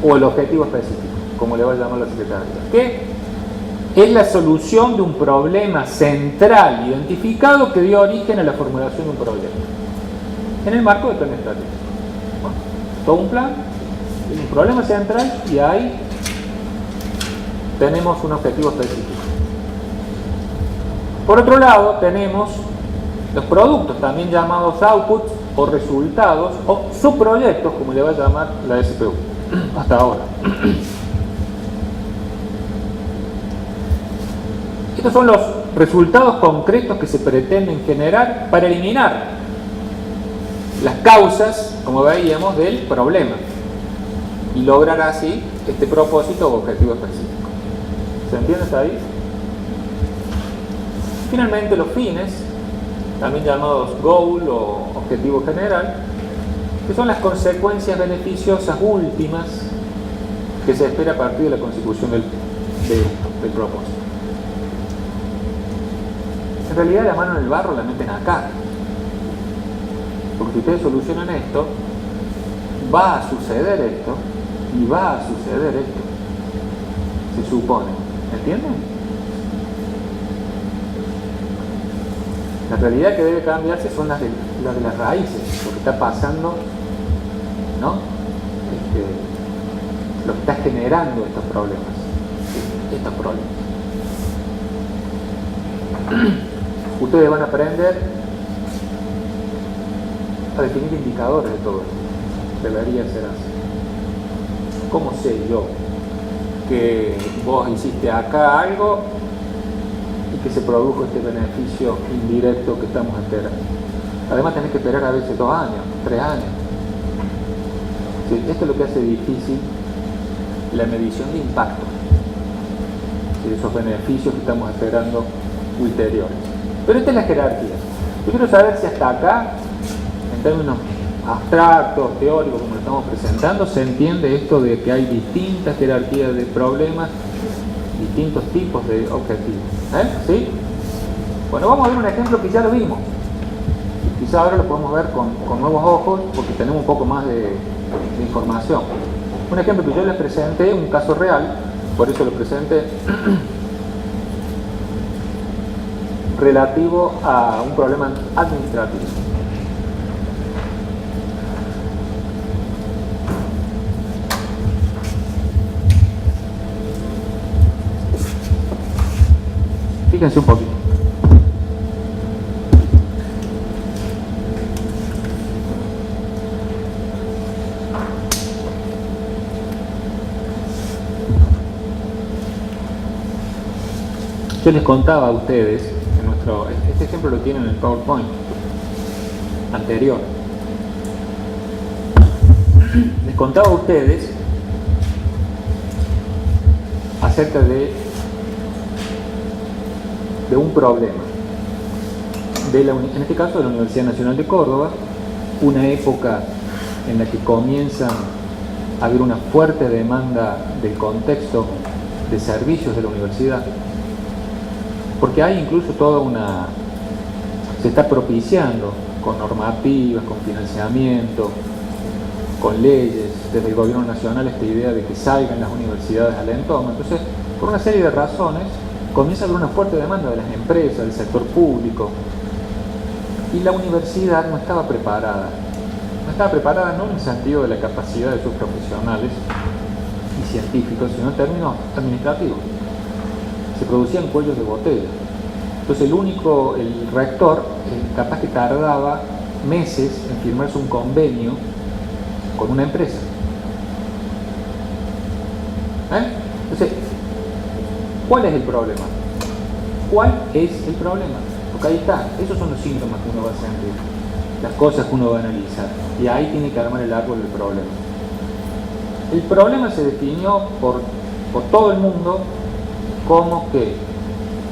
o el objetivo específico, como le va a llamar la secretaria, que es la solución de un problema central identificado que dio origen a la formulación de un proyecto, en el marco del plan estratégico. Bueno, todo un plan, un problema central, y ahí tenemos un objetivo específico. Por otro lado, tenemos los productos, también llamados outputs o resultados, o subproyectos, como le va a llamar la SPU hasta ahora. Estos son los resultados concretos que se pretenden generar para eliminar las causas, como veíamos, del problema y lograr así este propósito o objetivo específico. ¿Se entiende hasta ahí? Finalmente, los fines, también llamados goal o objetivo general, que son las consecuencias beneficiosas últimas que se espera a partir de la consecución del propósito. En realidad, la mano en el barro la meten acá, porque si ustedes solucionan esto, va a suceder esto y va a suceder esto, se supone. ¿Entienden? La realidad que debe cambiarse son las la de las raíces, lo que está pasando, ¿no? Lo que está generando estos problemas. Ustedes van a aprender a definir indicadores de todo esto. Debería ser así. ¿Cómo sé yo que vos hiciste acá algo y que se produjo este beneficio indirecto que estamos esperando? Además tenés que esperar a veces 2 años, 3 años. Sí, esto es lo que hace difícil la medición de impacto, sí, de esos beneficios que estamos esperando ulteriores. Pero esta es la jerarquía. Yo quiero saber si hasta acá, en términos abstractos, teóricos, como lo estamos presentando, se entiende esto de que hay distintas jerarquías de problemas, distintos tipos de objetivos. ¿Sí? Bueno, vamos a ver un ejemplo que ya lo vimos. Quizá ahora lo podemos ver con nuevos ojos porque tenemos un poco más de información. Un ejemplo que yo les presenté, un caso real, por eso lo presenté, relativo a un problema administrativo. Fíjense un poquito. Yo les contaba a ustedes, este ejemplo lo tienen en el PowerPoint anterior. Les contaba a ustedes acerca de un problema, en este caso de la Universidad Nacional de Córdoba, una época en la que comienza a haber una fuerte demanda del contexto de servicios de la universidad, porque hay incluso se está propiciando con normativas, con financiamiento, con leyes desde el gobierno nacional esta idea de que salgan las universidades al entorno. Entonces, por una serie de razones, comienza a haber una fuerte demanda de las empresas, del sector público, y la universidad no estaba preparada. No estaba preparada no en el sentido de la capacidad de sus profesionales y científicos, sino en términos administrativos. Se producían cuellos de botella. Entonces el rector capaz que tardaba meses en firmarse un convenio con una empresa. Entonces, ¿cuál es el problema? ¿Cuál es el problema? Porque ahí está, esos son los síntomas que uno va a sentir, las cosas que uno va a analizar, y ahí tiene que armar el árbol del problema. El problema se definió por todo el mundo como que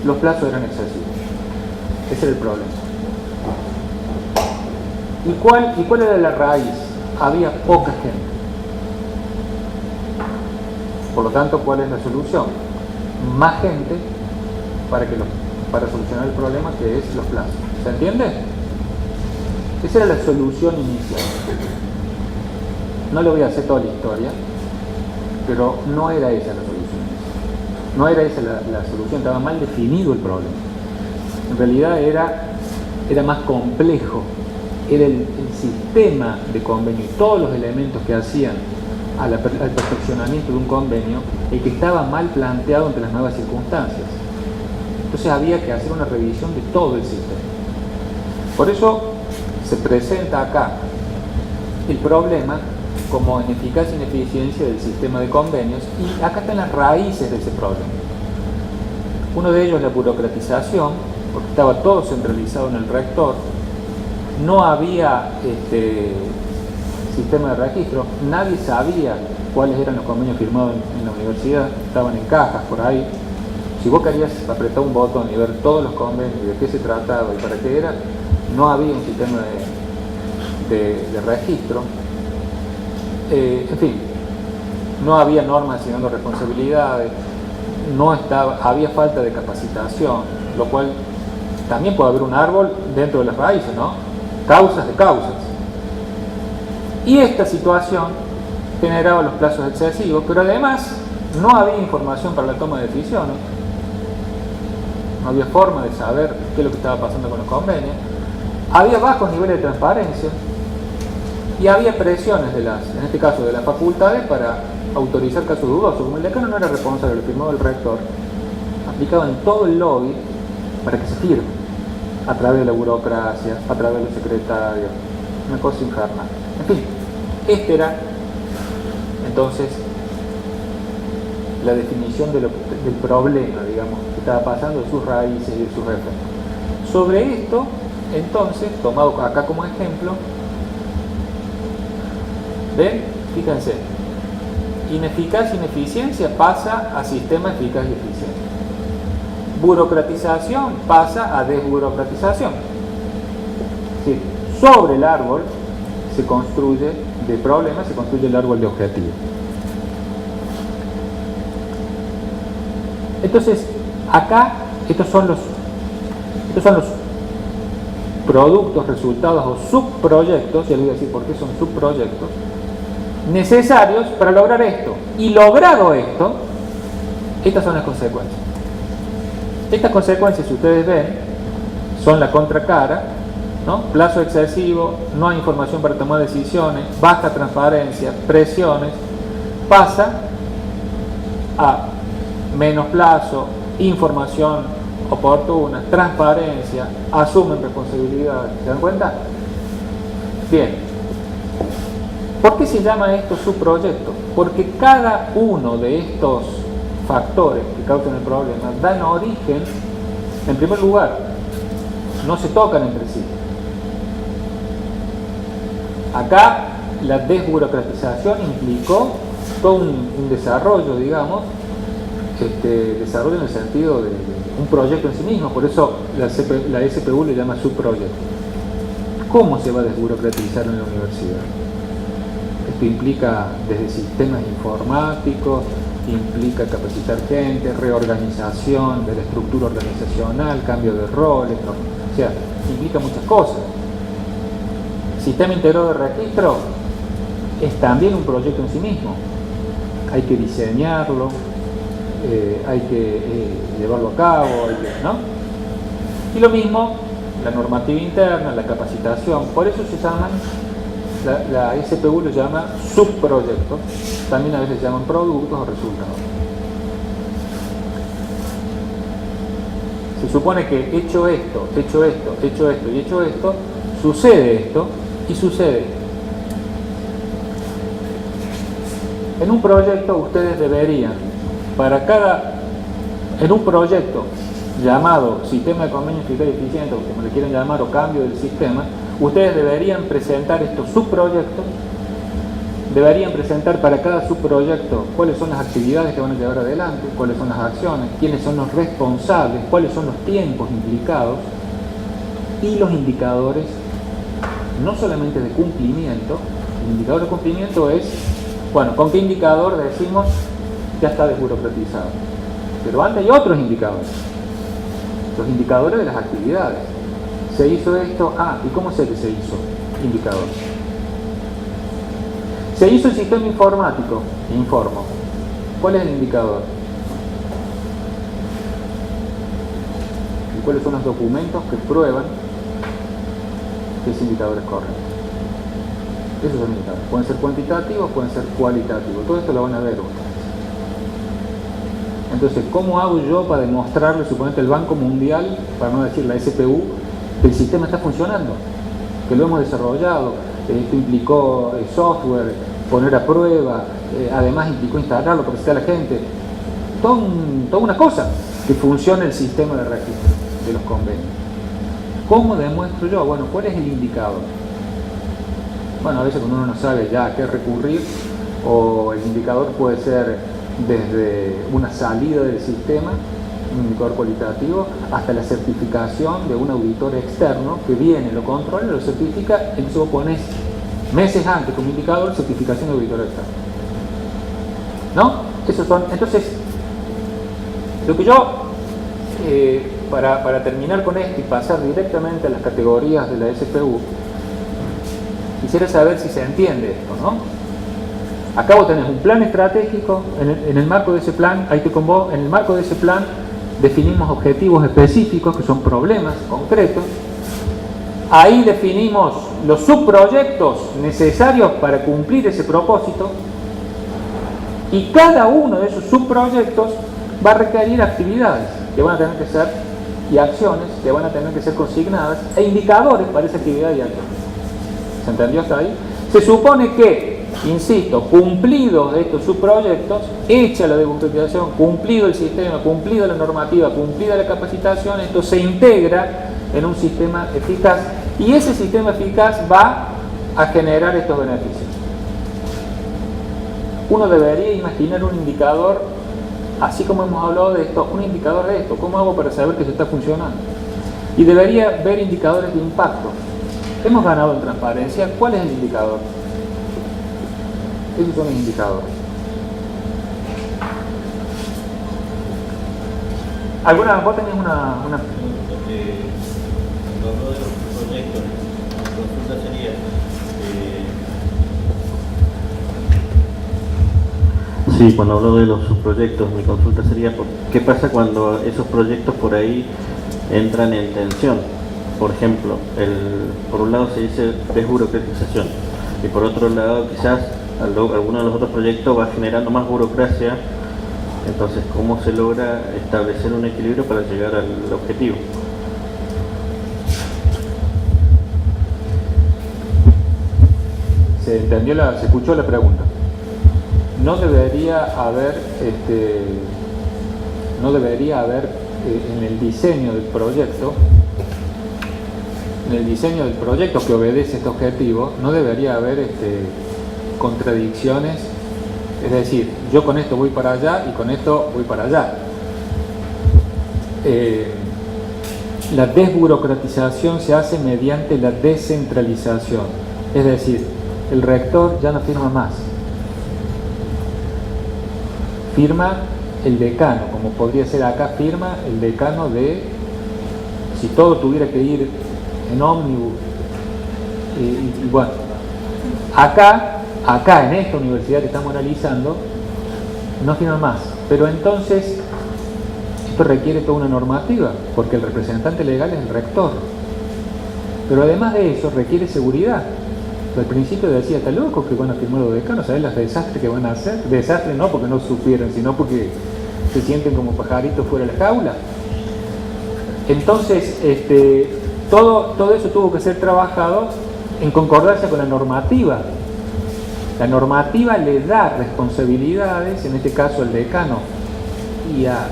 los plazos eran excesivos. Ese era el problema. ¿Y cuál era la raíz? Había poca gente. Por lo tanto, ¿cuál es la solución? Más gente para solucionar el problema, que es los plazos. ¿Se entiende? Esa era la solución inicial. No le voy a hacer toda la historia, pero no era esa la solución. No era esa la solución, estaba mal definido el problema. En realidad era más complejo. Era el sistema de convenio y todos los elementos que hacían al perfeccionamiento de un convenio el que estaba mal planteado ante las nuevas circunstancias. Entonces había que hacer una revisión de todo el sistema. Por eso se presenta acá el problema como ineficacia e ineficiencia del sistema de convenios, y acá están las raíces de ese problema. Uno de ellos es la burocratización, porque estaba todo centralizado en el rector, no había sistema de registro, nadie sabía cuáles eran los convenios firmados en la universidad, estaban en cajas por ahí. Si vos querías apretar un botón y ver todos los convenios y de qué se trataba y para qué era, no había un sistema de registro. En fin, no había normas asignando responsabilidades, había falta de capacitación, lo cual también puede haber un árbol dentro de las raíces, ¿no? Causas de causas. Y esta situación generaba los plazos excesivos, pero además no había información para la toma de decisiones, no había forma de saber qué es lo que estaba pasando con los convenios, había bajos niveles de transparencia y había presiones en este caso de las facultades para autorizar casos dudosos. Como el decano no era responsable, lo firmaba el rector, aplicaban todo el lobby para que se firme, a través de la burocracia, a través de los secretarios, una cosa infernal. En fin, este era entonces la definición del problema, digamos, que estaba pasando, de sus raíces y de sus efectos. Sobre esto, entonces, tomado acá como ejemplo, ¿ven? Fíjense, ineficacia, ineficiencia pasa a sistema eficaz y eficiente. Burocratización pasa a desburocratización. Sí, sobre el árbol se construye de problemas, se construye el árbol de objetivos. Entonces, acá estos son los productos, resultados o subproyectos, ya les voy a decir por qué son subproyectos, necesarios para lograr esto. Y logrado esto, estas son las consecuencias. Estas consecuencias, si ustedes ven, son la contracara, ¿no? Plazo excesivo, no hay información para tomar decisiones, baja transparencia, presiones, pasa a menos plazo, información oportuna, transparencia, asumen responsabilidades. ¿Se dan cuenta? Bien. ¿Por qué se llama esto subproyecto? Porque cada uno de estos factores que causan el problema dan origen, en primer lugar, no se tocan entre sí. Acá la desburocratización implicó todo un desarrollo, digamos, desarrollo en el sentido de un proyecto en sí mismo, por eso la SPU le llama subproyecto. ¿Cómo se va a desburocratizar en la universidad? Esto implica desde sistemas informáticos, implica capacitar gente, reorganización de la estructura organizacional, cambio de roles, ¿no? O sea, implica muchas cosas. Sistema integrado de registro es también un proyecto en sí mismo. Hay que diseñarlo, hay que llevarlo a cabo, ¿no? Y lo mismo, la normativa interna, la capacitación, por eso se llaman, la SPU lo llama subproyectos, también a veces se llaman productos o resultados. Se supone que hecho esto y hecho esto, sucede esto y sucede esto. En un proyecto ustedes deberían, en un proyecto llamado sistema de convenio eficaz y eficiente, o como le quieran llamar, o cambio del sistema, ustedes deberían presentar estos subproyectos, deberían presentar para cada subproyecto cuáles son las actividades que van a llevar adelante, cuáles son las acciones, quiénes son los responsables, cuáles son los tiempos implicados y los indicadores, no solamente de cumplimiento. El indicador de cumplimiento es, bueno, ¿con qué indicador decimos ya está desburocratizado? Pero antes hay otros indicadores, los indicadores de las actividades. Se hizo esto, ¿y cómo sé que se hizo? Indicador. Se hizo el sistema informático, informo. ¿Cuál es el indicador? ¿Y cuáles son los documentos que prueban que ese indicador es correcto? Esos son indicadores. Pueden ser cuantitativos, pueden ser cualitativos. Todo esto lo van a ver ustedes. Entonces, ¿cómo hago yo para demostrarle, suponete, el Banco Mundial, para no decir la SPU, que el sistema está funcionando? Que lo hemos desarrollado. Esto implicó software, poner a prueba, además implicó instalarlo para que esté la gente. Toda una cosa que funcione el sistema de registro de los convenios. ¿Cómo demuestro yo? Bueno, ¿cuál es el indicador? Bueno, a veces cuando uno no sabe ya a qué recurrir, o el indicador puede ser desde una salida del sistema, un indicador cualitativo, hasta la certificación de un auditor externo que viene, lo controla, lo certifica, entonces vos pones meses antes como indicador certificación de auditor externo. ¿No? Esos son, entonces, lo que yo, para terminar con esto y pasar directamente a las categorías de la SPU, quisiera saber si se entiende esto, ¿no? Acá vos tenés un plan estratégico, en el marco de ese plan, ahí te convoco, en el marco de ese plan definimos objetivos específicos que son problemas concretos, Ahí definimos los subproyectos necesarios para cumplir ese propósito, y cada uno de esos subproyectos va a requerir actividades que van a tener que ser, y acciones que van a tener que ser consignadas, e indicadores para esa actividad y acción. ¿Se entendió hasta ahí? Se supone que, insisto, cumplidos estos subproyectos, hecha la democratización, cumplido el sistema, cumplida la normativa, cumplida la capacitación, esto se integra en un sistema eficaz, y ese sistema eficaz va a generar estos beneficios. Uno debería imaginar un indicador, así como hemos hablado de esto, un indicador de esto. ¿Cómo hago para saber que se está funcionando? Y debería ver indicadores de impacto. Hemos ganado en transparencia. ¿Cuál es el indicador? Esos son los indicadores. ¿Vos tenés una... Cuando hablo de los proyectos, la consulta sería sí, cuando hablo de los subproyectos, mi consulta sería ¿qué pasa cuando esos proyectos por ahí entran en tensión? Por ejemplo, por un lado se dice desburocratización y por otro lado quizás alguno de los otros proyectos va generando más burocracia. Entonces, ¿cómo se logra establecer un equilibrio para llegar al objetivo? Se escuchó la pregunta. No debería haber en el diseño del proyecto, que obedece este objetivo, no debería haber contradicciones. Es decir, yo con esto voy para allá y con esto voy para allá. La desburocratización se hace mediante la descentralización. Es decir, el rector ya no firma más. Firma el decano, como podría ser acá, firma el decano si todo tuviera que ir en ómnibus. Y bueno, acá en esta universidad que estamos analizando, no firma más. Pero entonces, esto requiere toda una normativa, porque el representante legal es el rector. Pero además de eso, requiere seguridad. Al principio decía, está loco que van a firmar los decanos, ¿sabes los desastres que van a hacer? Desastres no porque no supieran, sino porque se sienten como pajaritos fuera de la jaula. Entonces, todo eso tuvo que ser trabajado en concordancia con la normativa. La normativa le da responsabilidades, en este caso al decano y a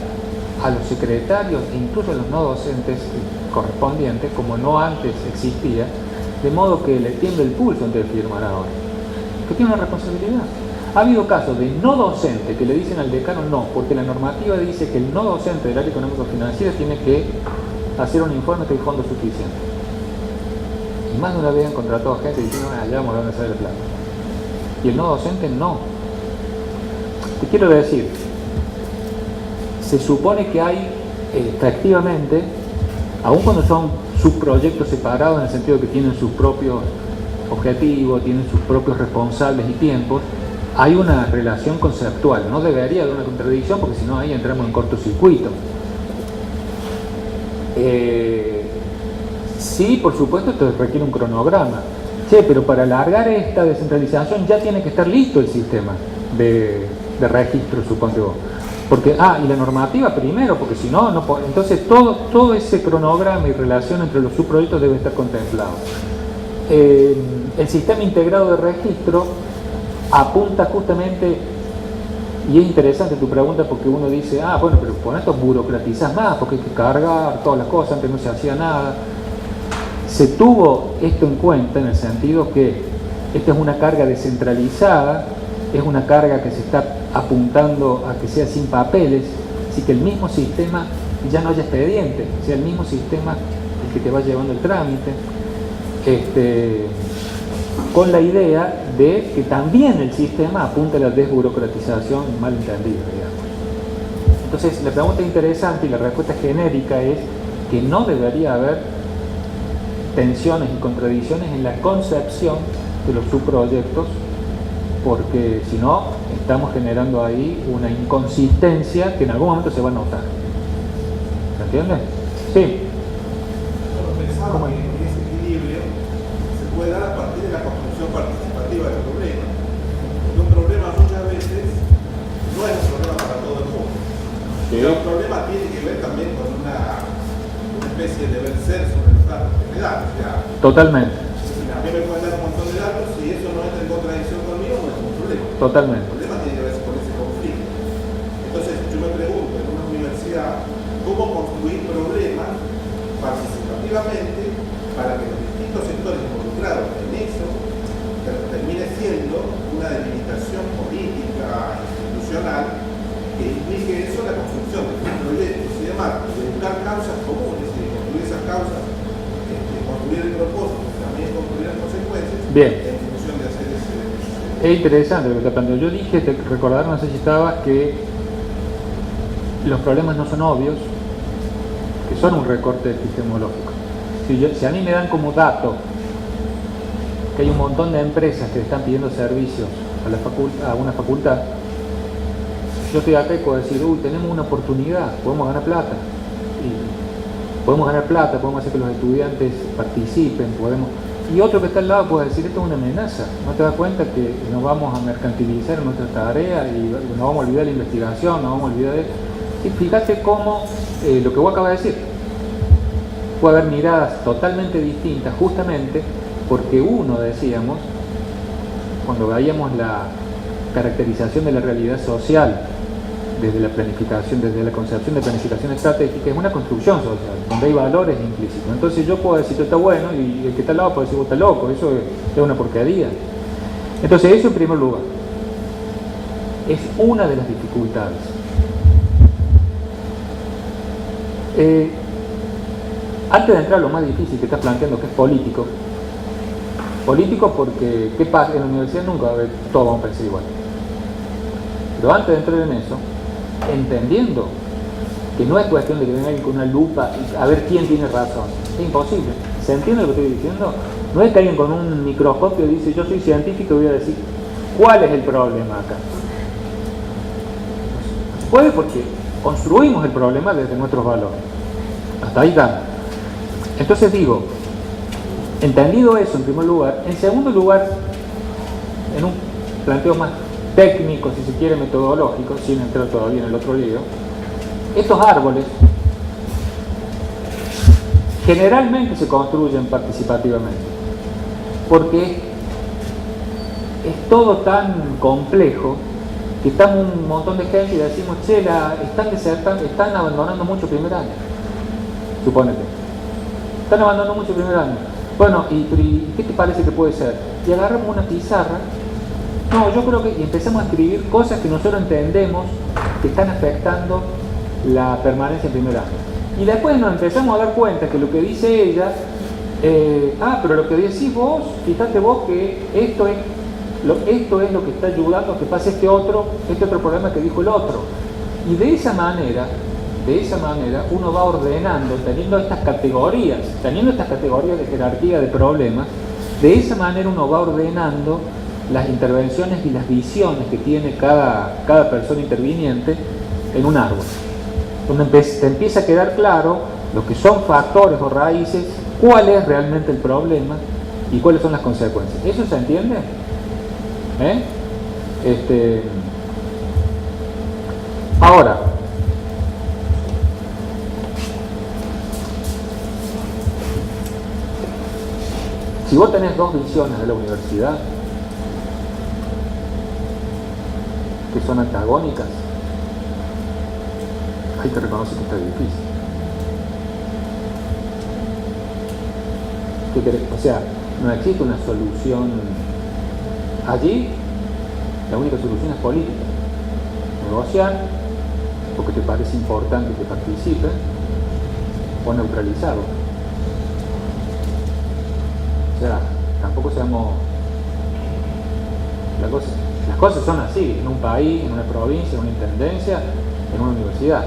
los secretarios e incluso a los no docentes correspondientes, como no antes existía, de modo que le tiembla el pulso antes de firmar ahora, que tiene una responsabilidad. Ha habido casos de no docente que le dicen al decano no, porque la normativa dice que el no docente del área económico-financiera tiene que hacer un informe que hay fondos suficientes. Y más de una vez han contratado a gente diciendo, allá vamos a ver dónde sale el plata. Y el no docente no. Te quiero decir, se supone que hay efectivamente, aun cuando son subproyectos separados en el sentido de que tienen sus propios objetivos, tienen sus propios responsables y tiempos, hay una relación conceptual. No debería haber una contradicción porque si no ahí entramos en cortocircuito. Sí, por supuesto, esto requiere un cronograma. Pero para alargar esta descentralización ya tiene que estar listo el sistema de registro, supongo vos. Porque, y la normativa primero, porque si no, entonces todo ese cronograma y relación entre los subproyectos debe estar contemplado. El sistema integrado de registro apunta justamente, y es interesante tu pregunta porque uno dice, bueno, pero con esto burocratizás más, porque hay que cargar todas las cosas, antes no se hacía nada. Se tuvo esto en cuenta en el sentido que esta es una carga descentralizada, es una carga que se está apuntando a que sea sin papeles, así que el mismo sistema ya no haya expediente, sea el mismo sistema el que te va llevando el trámite, con la idea de que también el sistema apunta a la desburocratización mal entendida, digamos. Entonces la pregunta interesante y la respuesta genérica es que no debería haber tensiones y contradicciones en la concepción de los subproyectos, porque si no estamos generando ahí una inconsistencia que en algún momento se va a notar. ¿Se entiende? Sí. Pensaba que ese equilibrio El problema tiene que ver también con una especie de deber ser sobre los datos que me dan. O sea, Totalmente. a mí me pueden dar un montón de datos y eso no entra en contradicción conmigo, no es un problema. Totalmente. El problema tiene que ver con ese conflicto. Entonces yo me pregunto, en una universidad, ¿cómo construir problemas participativamente para que los distintos sectores involucrados en eso termine siendo una delimitación política, institucional, que implique eso la construcción de proyectos y demás, de buscar causas comunes y de construir esas causas, construir el propósito, también construir las consecuencias. Bien. En función de hacer ese. Es interesante lo que te planteo. Yo dije, te recordar, no sé si estabas, que los problemas no son obvios, que son un recorte epistemológico. Si a mí me dan como dato que hay un montón de empresas que están pidiendo servicios a una facultad, yo estoy acá y puedo decir, uy, tenemos una oportunidad, podemos ganar plata. Y podemos ganar plata, podemos hacer que los estudiantes participen, Y otro que está al lado puede decir, esto es una amenaza. ¿No te das cuenta que nos vamos a mercantilizar en nuestra tarea y nos vamos a olvidar de la investigación, nos vamos a olvidar de... Y fíjate cómo lo que vos acabas de decir, puede haber miradas totalmente distintas, justamente porque uno, decíamos, cuando veíamos la caracterización de la realidad social desde la planificación, desde la concepción de planificación estratégica, es una construcción social, donde hay valores implícitos. Entonces yo puedo decir, esto está bueno, y el que está al lado puede decir, vos estás loco, eso es una porquería. Entonces eso en primer lugar es una de las dificultades. Antes de entrar a lo más difícil que estás planteando, que es político porque, ¿qué pasa? En la universidad nunca va a haber, todos vamos a pensar igual. Pero antes de entrar en eso, entendiendo que no es cuestión de que venga alguien con una lupa y a ver quién tiene razón, es imposible. ¿Se entiende lo que estoy diciendo? No es que alguien con un microscopio dice, yo soy científico y voy a decir, ¿cuál es el problema acá? No se puede porque construimos el problema desde nuestros valores. Hasta ahí dan. Entonces digo, entendido eso en primer lugar, en segundo lugar, en un planteo más técnico, si se quiere, metodológico, sin entrar todavía en el otro lío, estos árboles generalmente se construyen participativamente, porque es todo tan complejo que estamos un montón de gente y decimos, che, están abandonando mucho primer año, supónete, están abandonando mucho primer año. Bueno, ¿y qué te parece que puede ser? Y agarramos una pizarra. No, yo creo que y empezamos a escribir cosas que nosotros entendemos que están afectando la permanencia en primer año. Y después nos empezamos a dar cuenta que lo que dice ella, pero lo que decís vos, fíjate vos que esto es lo que está ayudando a que pase este otro problema que dijo el otro. Y de esa manera uno va ordenando, teniendo estas categorías de jerarquía de problemas, de esa manera uno va ordenando las intervenciones y las visiones que tiene cada persona interviniente en un árbol, donde te empieza a quedar claro lo que son factores o raíces, cuál es realmente el problema y cuáles son las consecuencias. ¿Eso se entiende? Ahora, si vos tenés dos visiones de la universidad que son antagónicas, ahí te reconoce que está difícil. ¿Qué querés? O sea, no existe una solución. Allí, la única solución es política. Negociar, porque te parece importante que participe, o neutralizarlo. O sea, tampoco seamos... Las cosas son así, en un país, en una provincia, en una intendencia, en una universidad.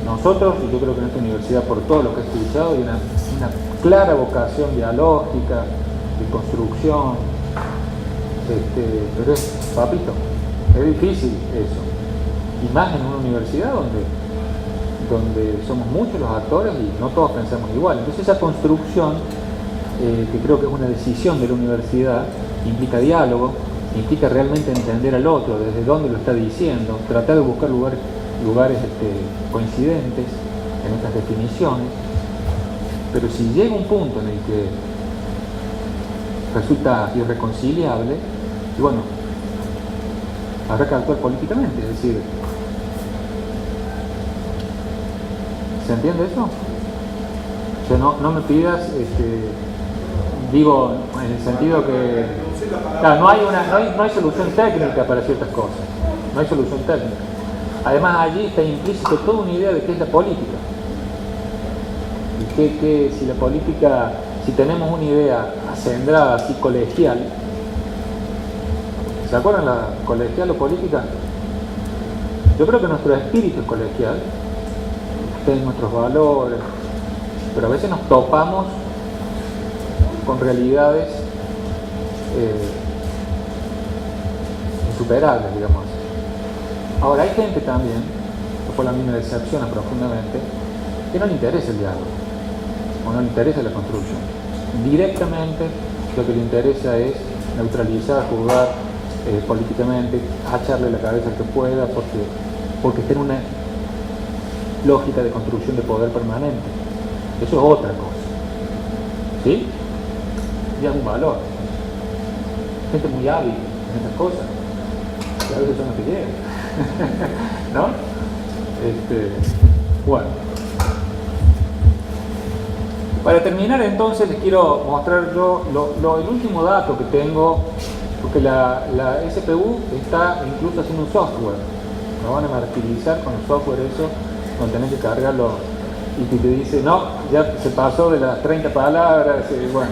Nosotros, y yo creo que en esta universidad, por todo lo que he escuchado, hay una clara vocación dialógica, de construcción, pero es, papito, es difícil eso. Y más en una universidad donde somos muchos los actores y no todos pensamos igual. Entonces esa construcción, que creo que es una decisión de la universidad, implica diálogo, implica realmente entender al otro, desde dónde lo está diciendo, tratar de buscar lugares lugares coincidentes en estas definiciones, pero si llega un punto en el que resulta irreconciliable, y bueno, habrá que actuar políticamente, es decir, ¿se entiende eso? O sea, no me pidas, digo, en el sentido que, claro, no hay solución técnica para ciertas cosas, no hay solución técnica. Además allí está implícito toda una idea de qué es la política. Y que si la política, si tenemos una idea acendrada, así colegial, ¿se acuerdan la colegial o política? Yo creo que nuestro espíritu es colegial, en nuestros valores, pero a veces nos topamos con realidades insuperables, digamos. Ahora hay gente también, que por la misma decepciona profundamente, que no le interesa el diálogo, o no le interesa la construcción. Directamente lo que le interesa es neutralizar, juzgar políticamente, echarle la cabeza al que pueda, porque está en una lógica de construcción de poder permanente. Eso es otra cosa. ¿Sí? Y es un valor. Gente muy hábil en estas cosas, que a veces son los que llegan. ¿No? Bueno. Para terminar entonces les quiero mostrar yo el último dato que tengo, porque la SPU está incluso haciendo un software. Nos van a martirizar con el software eso, donde tenés que cargarlo y que te dice, no, ya se pasó de las 30 palabras, bueno.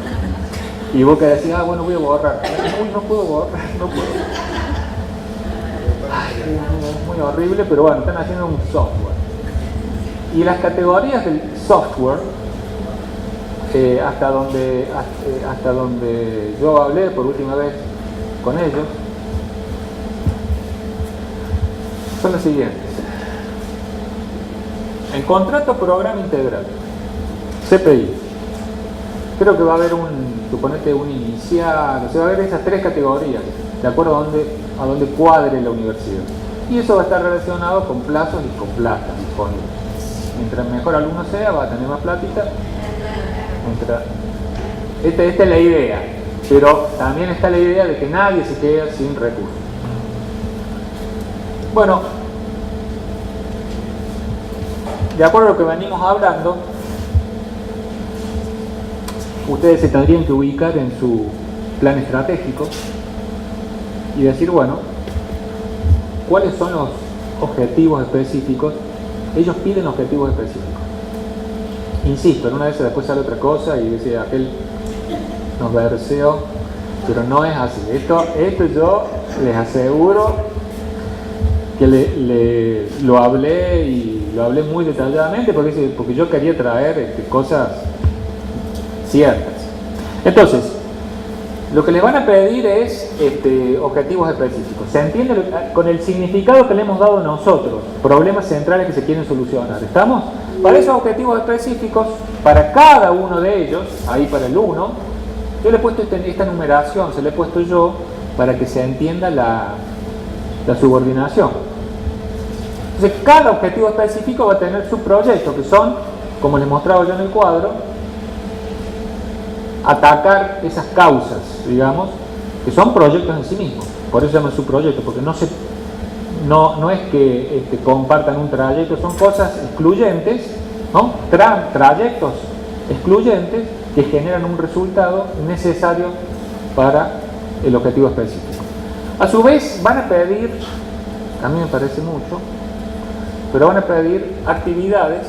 Y vos que decís, bueno, voy a borrar. Uy, no puedo borrar, no puedo. Ay, es muy horrible, pero bueno, están haciendo un software. Y las categorías del software, hasta donde yo hablé por última vez con ellos, son las siguientes. El contrato programa integral, CPI. Creo que va a haber suponete un inicial, o sea, va a haber esas tres categorías, de acuerdo a donde cuadre la universidad. Y eso va a estar relacionado con plazos y con plata disponible. Mientras mejor alumno sea, va a tener más platita. Esta es la idea, pero también está la idea de que nadie se quede sin recursos. Bueno, de acuerdo a lo que venimos hablando, ustedes se tendrían que ubicar en su plan estratégico y decir, bueno, ¿cuáles son los objetivos específicos? Ellos piden objetivos específicos. Insisto, en una vez después sale otra cosa y dice, aquel nos verseó, pero no es así. Esto yo les aseguro que lo hablé y lo hablé muy detalladamente porque yo quería traer cosas ciertas. Entonces, lo que les van a pedir es objetivos específicos. ¿Se entiende con el significado que le hemos dado nosotros? Problemas centrales que se quieren solucionar. ¿Estamos? Para esos objetivos específicos, para cada uno de ellos, ahí para el 1, yo le he puesto esta numeración, se le he puesto yo para que se entienda la subordinación. Entonces, cada objetivo específico va a tener su proyecto, que son, como les mostraba yo en el cuadro, atacar esas causas, digamos, que son proyectos en sí mismos. Por eso se llama subproyecto, porque no es que compartan un trayecto, son cosas excluyentes, ¿no? Trayectos excluyentes que generan un resultado necesario para el objetivo específico. A su vez van a pedir, a mí me parece mucho, pero van a pedir actividades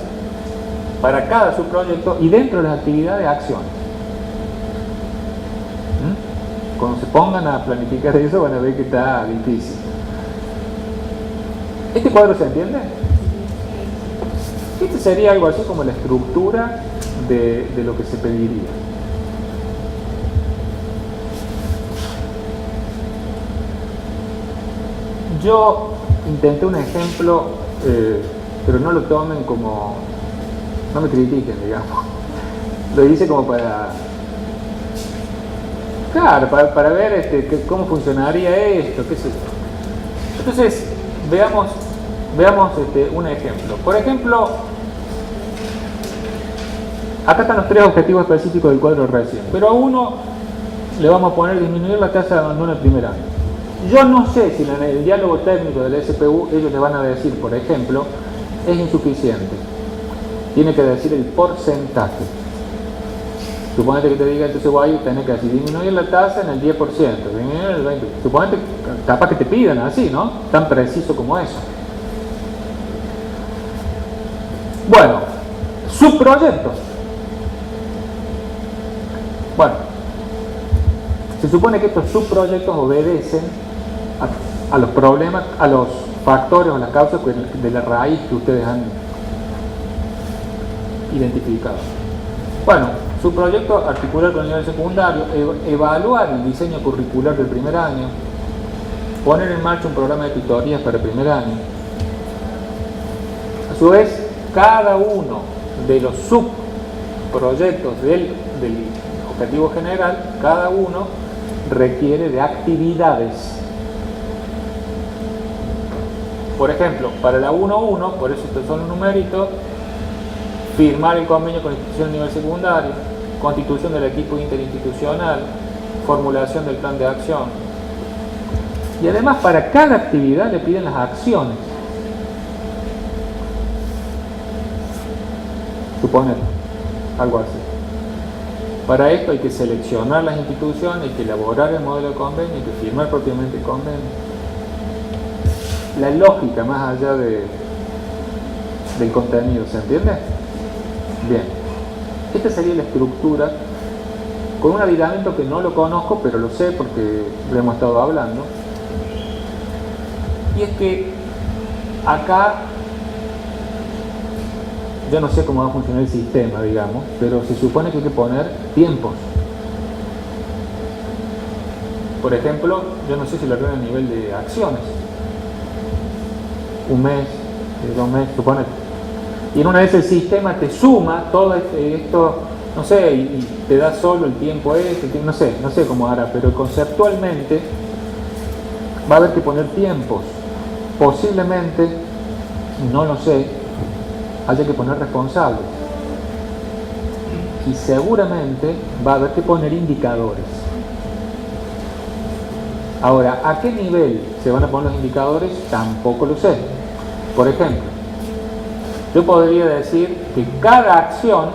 para cada subproyecto y dentro de las actividades acciones. Cuando se pongan a planificar eso van a ver que está difícil. ¿Este cuadro se entiende? Este sería algo así como la estructura de lo que se pediría. Yo intenté un ejemplo, pero no lo tomen como, no me critiquen, digamos. Lo hice como para ver cómo funcionaría esto, qué sé yo. Entonces, veamos Veamos un ejemplo. Por ejemplo, acá están los 3 objetivos específicos del cuadro recién, pero a uno le vamos a poner disminuir la tasa de abandono el primer año. Yo no sé si en el diálogo técnico del SPU ellos le van a decir, por ejemplo, es insuficiente. Tiene que decir el porcentaje. Suponete que te diga, entonces voy a tener que decir disminuir la tasa en el 10%, disminuir el 20%. Suponete, capaz que te pidan así, ¿no? Tan preciso como eso. Bueno, subproyectos. Bueno, se supone que estos subproyectos obedecen a los problemas, a los factores o las causas de la raíz que ustedes han identificado. Bueno, subproyecto, articular con el nivel secundario, evaluar el diseño curricular del primer año, poner en marcha un programa de tutorías para el primer año. A su vez, cada uno de los subproyectos del objetivo general, cada uno requiere de actividades. Por ejemplo, para la 1.1, por eso estos son los numeritos, firmar el convenio con la institución a nivel secundario, constitución del equipo interinstitucional, formulación del plan de acción. Y además para cada actividad le piden las acciones. Suponer, algo así. Para esto hay que seleccionar las instituciones, hay que elaborar el modelo de convenio, hay que firmar propiamente el convenio. La lógica más allá del contenido, ¿se entiende? Bien, esta sería la estructura con un aditamento que no lo conozco, pero lo sé porque lo hemos estado hablando. Y es que acá yo no sé cómo va a funcionar el sistema, digamos, pero se supone que hay que poner tiempos. Por ejemplo, yo no sé si lo arreglan a nivel de acciones. 1 mes, 2 meses, suponete. Y en una vez el sistema te suma todo esto, no sé, y te da solo el tiempo no sé cómo hará, pero conceptualmente va a haber que poner tiempos. Posiblemente, no lo sé, haya que poner responsables. Y seguramente va a haber que poner indicadores. Ahora, ¿a qué nivel se van a poner los indicadores? Tampoco lo sé. Por ejemplo, yo podría decir que cada acción,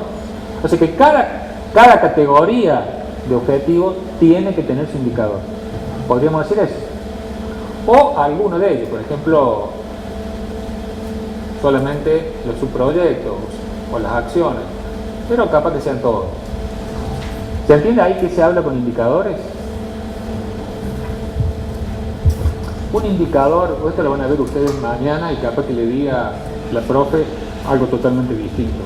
o sea que cada categoría de objetivo tiene que tener su indicador. Podríamos decir eso. O alguno de ellos, por ejemplo, solamente los subproyectos o las acciones, pero capaz que sean todos. ¿Se entiende ahí que se habla con indicadores? Un indicador, esto lo van a ver ustedes mañana y capaz que le diga la profe algo totalmente distinto,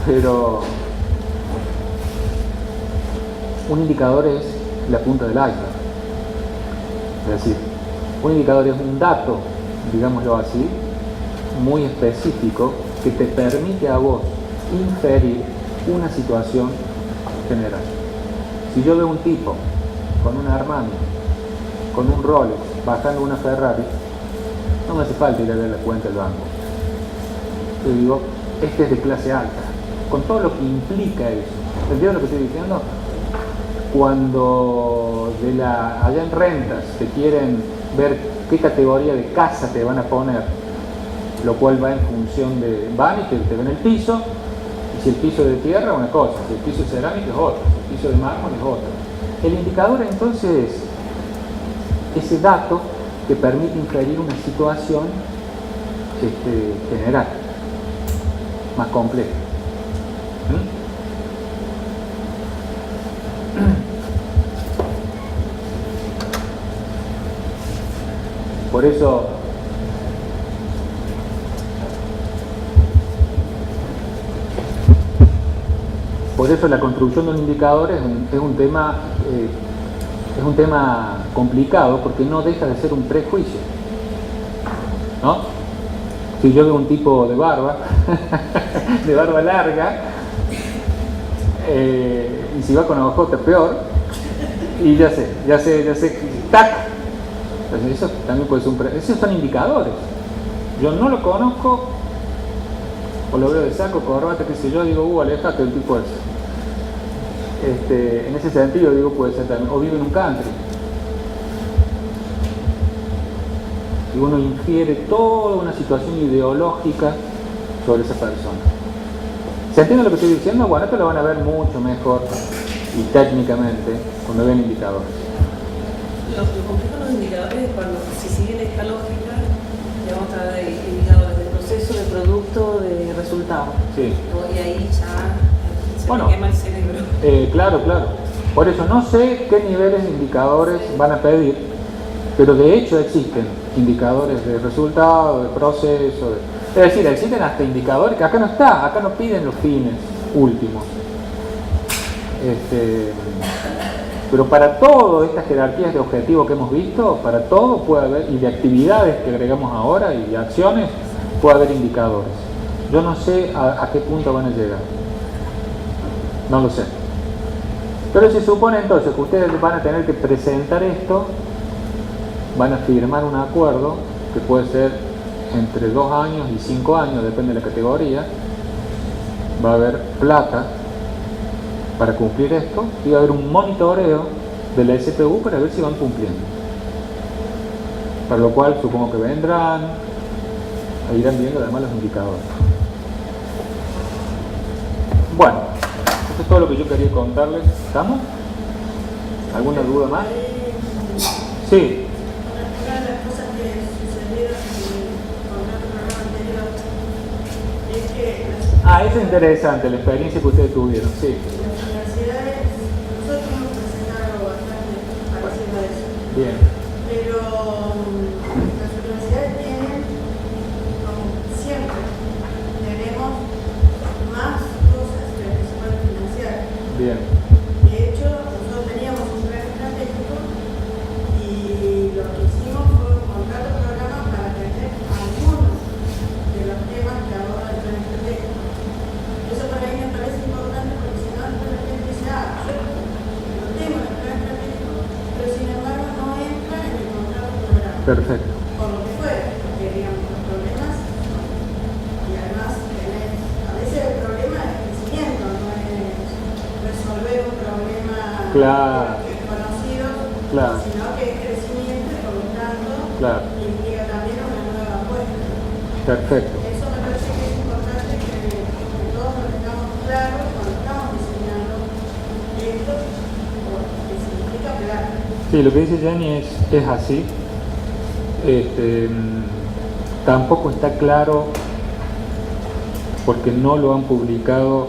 pero un indicador es la punta del iceberg. Es decir, un indicador es un dato, digámoslo así, muy específico que te permite a vos inferir una situación general. Si yo veo un tipo con un Armani, con un Rolex, bajando una Ferrari, no me hace falta ir a ver la cuenta del banco. Yo digo, este es de clase alta, con todo lo que implica eso. ¿Entiendes lo que estoy diciendo? Cuando allá en rentas te quieren ver qué categoría de casa te van a poner, lo cual va en función de, van y te ven el piso, y si el piso de tierra es una cosa, si el piso de cerámica es otra, si el piso de mármol es otra. El indicador entonces es ese dato que permite inferir una situación general, más compleja. Por eso la construcción de un indicador es un tema complicado, porque no deja de ser un prejuicio, ¿no? Si yo veo un tipo de barba, de barba larga, y si va con aguajote peor, y ya sé, tac. Entonces eso también puede ser esos son indicadores. Yo no lo conozco, o lo veo de saco, corbata, qué sé yo, digo, alejate del tipo ese. En ese sentido, digo, puede ser también, o vive en un country. Y uno infiere toda una situación ideológica sobre esa persona. ¿Se entiende lo que estoy diciendo? Bueno, esto lo van a ver mucho mejor y técnicamente cuando vean indicadores. Lo complejo de los indicadores es cuando, si siguen esta lógica, ya vamos a hablar de indicadores de proceso, de producto, de resultado. Sí. Y ahí ya se Bueno, me quema el cerebro. Claro. Por eso no sé qué niveles de indicadores van a pedir, pero de hecho existen indicadores de resultado, de proceso, es decir, existen hasta indicadores que acá no está, acá no piden los fines últimos. Pero para todas estas jerarquías de objetivos que hemos visto, para todo puede haber, y de actividades que agregamos ahora y de acciones, puede haber indicadores. Yo no sé a qué punto van a llegar. No lo sé. Pero se supone entonces que ustedes van a tener que presentar esto, van a firmar un acuerdo que puede ser entre 2 años y 5 años, depende de la categoría. Va a haber plata para cumplir esto y va a haber un monitoreo de la SPU para ver si van cumpliendo. Para lo cual supongo que vendrán e irán viendo además los indicadores. Bueno, esto es todo lo que yo quería contarles. ¿Estamos? ¿Alguna duda más? Sí. Una de las cosas que sucedieron con el programa anterior es que Eso es interesante, la experiencia que ustedes tuvieron, sí. las universidades, nosotros hemos presentado algo bastante parecido a eso, Bien. pero las universidades tienen, como siempre, tenemos más cosas que las que se pueden financiar. Bien. De hecho, nosotros teníamos un plan estratégico y lo que hicimos fue un contrato programa para tener algunos de los temas que aborda el plan estratégico. Eso para mí me parece importante porque si no, después la gente dice, yo lo tengo en el plan estratégico, pero sin embargo no entra en el contrato programa. Perfecto. Por lo que fuera, porque digamos, los problemas, y además a veces el problema es crecimiento, no es resolver un problema conocido, sino que es crecimiento y por lo tanto implica también una nueva apuesta. Perfecto. Eso me parece que es importante que todos lo tengamos claro cuando estamos diseñando esto, porque significa plata. Sí, lo que dice Jenny es así. Tampoco está claro, porque no lo han publicado,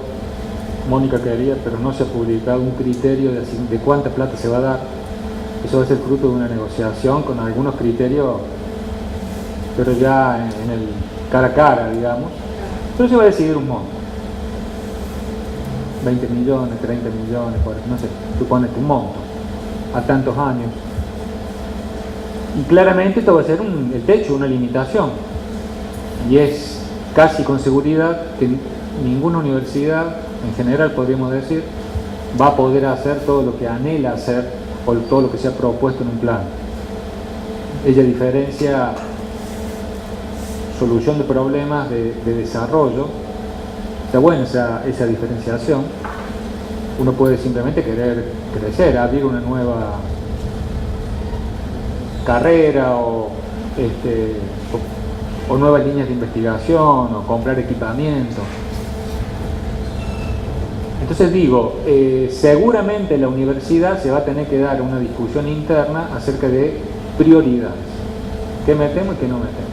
Mónica quería, pero no se ha publicado un criterio de cuánta plata se va a dar. Eso va a ser fruto de una negociación con algunos criterios, pero ya en el cara a cara, digamos. Pero se va a decidir un monto. 20 millones, 30 millones, no sé, tú pones un monto a tantos años. Y claramente esto va a ser el techo, una limitación. Y es casi con seguridad que ninguna universidad, en general podríamos decir, va a poder hacer todo lo que anhela hacer o todo lo que se ha propuesto en un plan. Ella diferencia solución de problemas de desarrollo. Está buena esa diferenciación. Uno puede simplemente querer crecer, abrir una nueva carrera o nuevas líneas de investigación o comprar equipamiento. Entonces digo, seguramente la universidad se va a tener que dar una discusión interna acerca de prioridades. ¿Qué metemos y qué no metemos?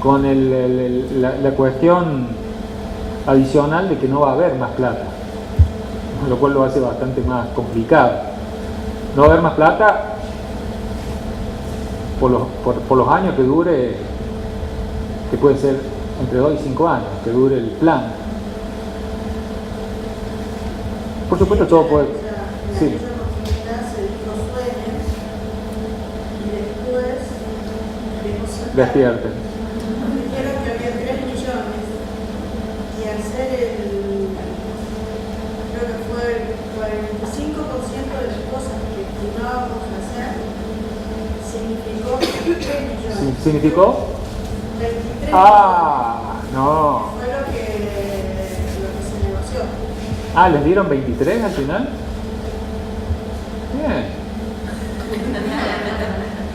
Con la cuestión adicional de que no va a haber más plata, lo cual lo hace bastante más complicado. No va a haber más plata por los años que dure, que puede ser entre 2 y 5 años, que dure el plan. Por supuesto todo puede... Sí. Esa oportunidad se dijo sueños y después Despierten. dijeron que había 3 millones y hacer creo que fue el 45% de las cosas que estimábamos hacer significó 3 millones. ¿Significó? 23 Ah, no. Fue lo que se negoció. Ah, ¿les dieron 23 al final? Bien.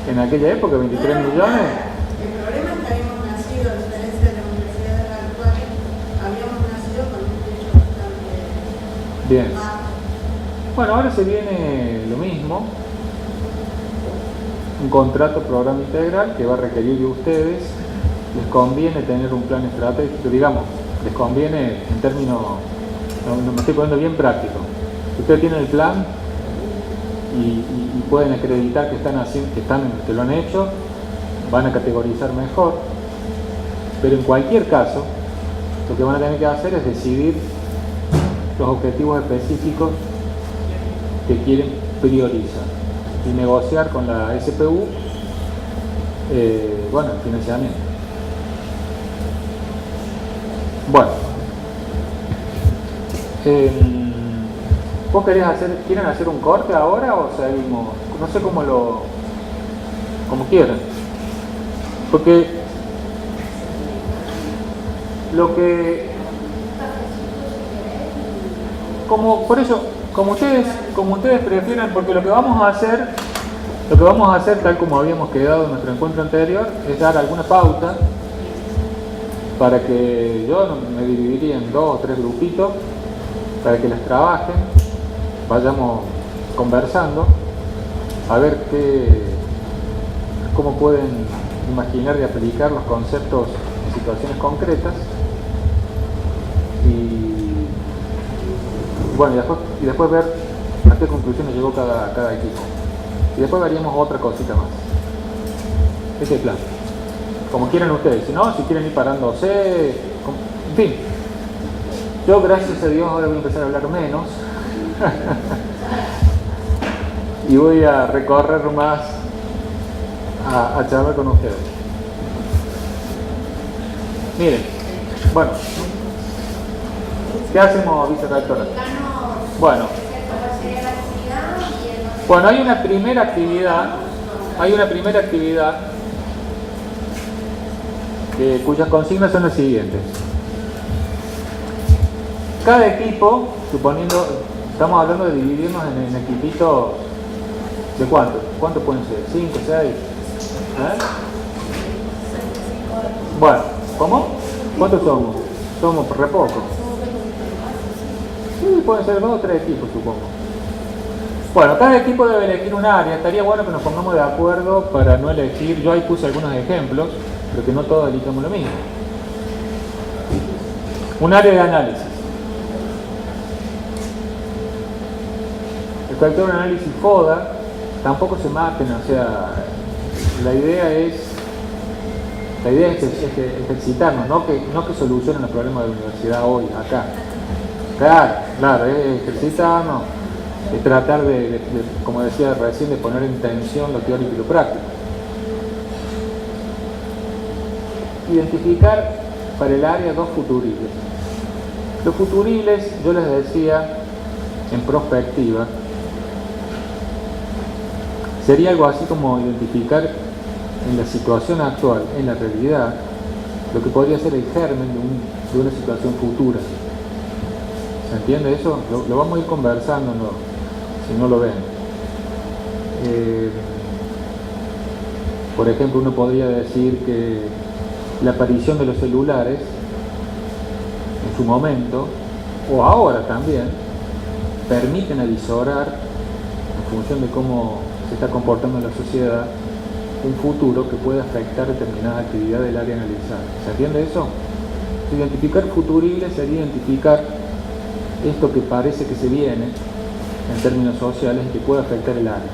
En aquella época, 23 millones. El problema es que habíamos nacido, a diferencia de la universidad actual, habíamos nacido con un techo bastante Bien. bajo. Bueno, ahora se viene lo mismo. Un contrato programa integral que va a requerir de ustedes. Les conviene tener un plan estratégico, digamos, les conviene en términos, no me estoy poniendo bien práctico. Ustedes tienen el plan y pueden acreditar que que lo han hecho, van a categorizar mejor, pero en cualquier caso, lo que van a tener que hacer es decidir los objetivos específicos que quieren priorizar y negociar con la SPU, el financiamiento. Bueno, ¿vos quieren hacer un corte ahora o seguimos? No sé como quieran. Porque por eso, como ustedes prefieran, porque lo que vamos a hacer tal como habíamos quedado en nuestro encuentro anterior, es dar alguna pauta para que yo me dividiría en 2 o 3 grupitos para que las trabajen, vayamos conversando, a ver cómo pueden imaginar y aplicar los conceptos en situaciones concretas y después ver a qué conclusiones llegó cada equipo. Y después veríamos otra cosita más. Ese es el plan. Como quieran ustedes, si quieren ir parándose, en fin. Yo, gracias a Dios, ahora voy a empezar a hablar menos. Y voy a recorrer más a charlar con ustedes. Miren, bueno. ¿Qué hacemos, vicerrectora? Bueno, hay una primera actividad cuyas consignas son las siguientes. Cada equipo, estamos hablando de dividirnos en equipitos de ¿cuántos pueden ser? ¿5, 6? Bueno, ¿cómo? ¿Cuántos somos? Somos re pocos. Sí, pueden ser 2 o 3 equipos, supongo. Bueno, cada equipo debe elegir un área. Estaría bueno que nos pongamos de acuerdo para no elegir. Yo ahí puse algunos ejemplos, pero que no todos elijamos lo mismo. Un área de análisis. El factor de análisis FODA, tampoco se maten, o sea, la idea es ejercitarnos, no que solucionen los problemas de la universidad hoy, acá. Claro, es ejercitarnos, es tratar de, como decía recién, de poner en tensión lo teórico y lo práctico. Identificar para el área 2 futuribles. Los futuribles, yo les decía, en prospectiva, sería algo así como identificar en la situación actual, en la realidad, lo que podría ser el germen de una situación futura. ¿Se entiende eso? Lo vamos a ir conversando, si no lo ven. Por ejemplo, uno podría decir que la aparición de los celulares, en su momento, o ahora también, permiten avisorar, en función de cómo se está comportando la sociedad, un futuro que puede afectar determinada actividad del área analizada. ¿Se entiende eso? Identificar futuribles sería identificar esto que parece que se viene en términos sociales y que puede afectar el área.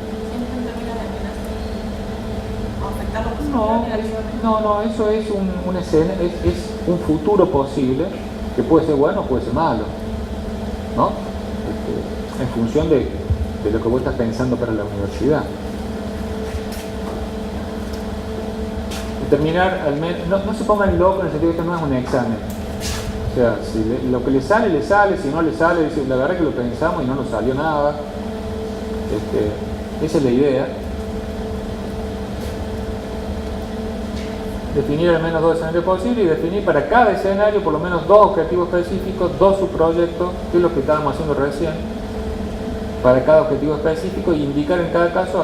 No, eso es una escena, es un futuro posible que puede ser bueno o puede ser malo, ¿no? En función de lo que vos estás pensando para la universidad. Determinar, al menos, no se pongan locos en el sentido de que esto no es un examen. O sea, si lo que le sale, si no le sale, dice, la verdad que lo pensamos y no nos salió nada. Esa es la idea. definir al menos 2 escenarios posibles y definir para cada escenario por lo menos 2 objetivos específicos, 2 subproyectos, que es lo que estábamos haciendo recién, para cada objetivo específico, y indicar en cada caso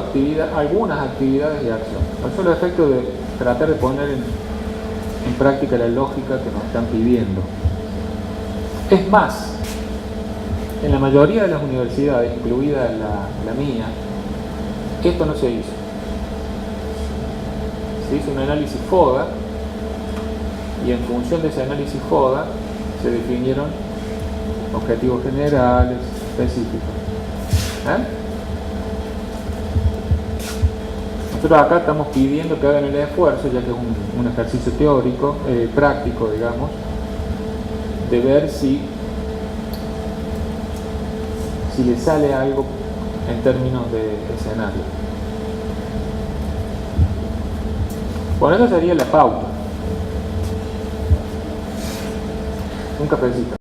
algunas actividades y acciones. Al solo efecto de tratar de poner en práctica la lógica que nos están pidiendo. Es más, en la mayoría de las universidades, incluida la mía, esto no se hizo. Se hizo un análisis FODA y en función de ese análisis FODA se definieron objetivos generales, específicos. Nosotros acá estamos pidiendo que hagan el esfuerzo, ya que es un ejercicio teórico, práctico, digamos, de ver si le sale algo en términos de escenario. Bueno, eso sería la pauta. Un cafecito.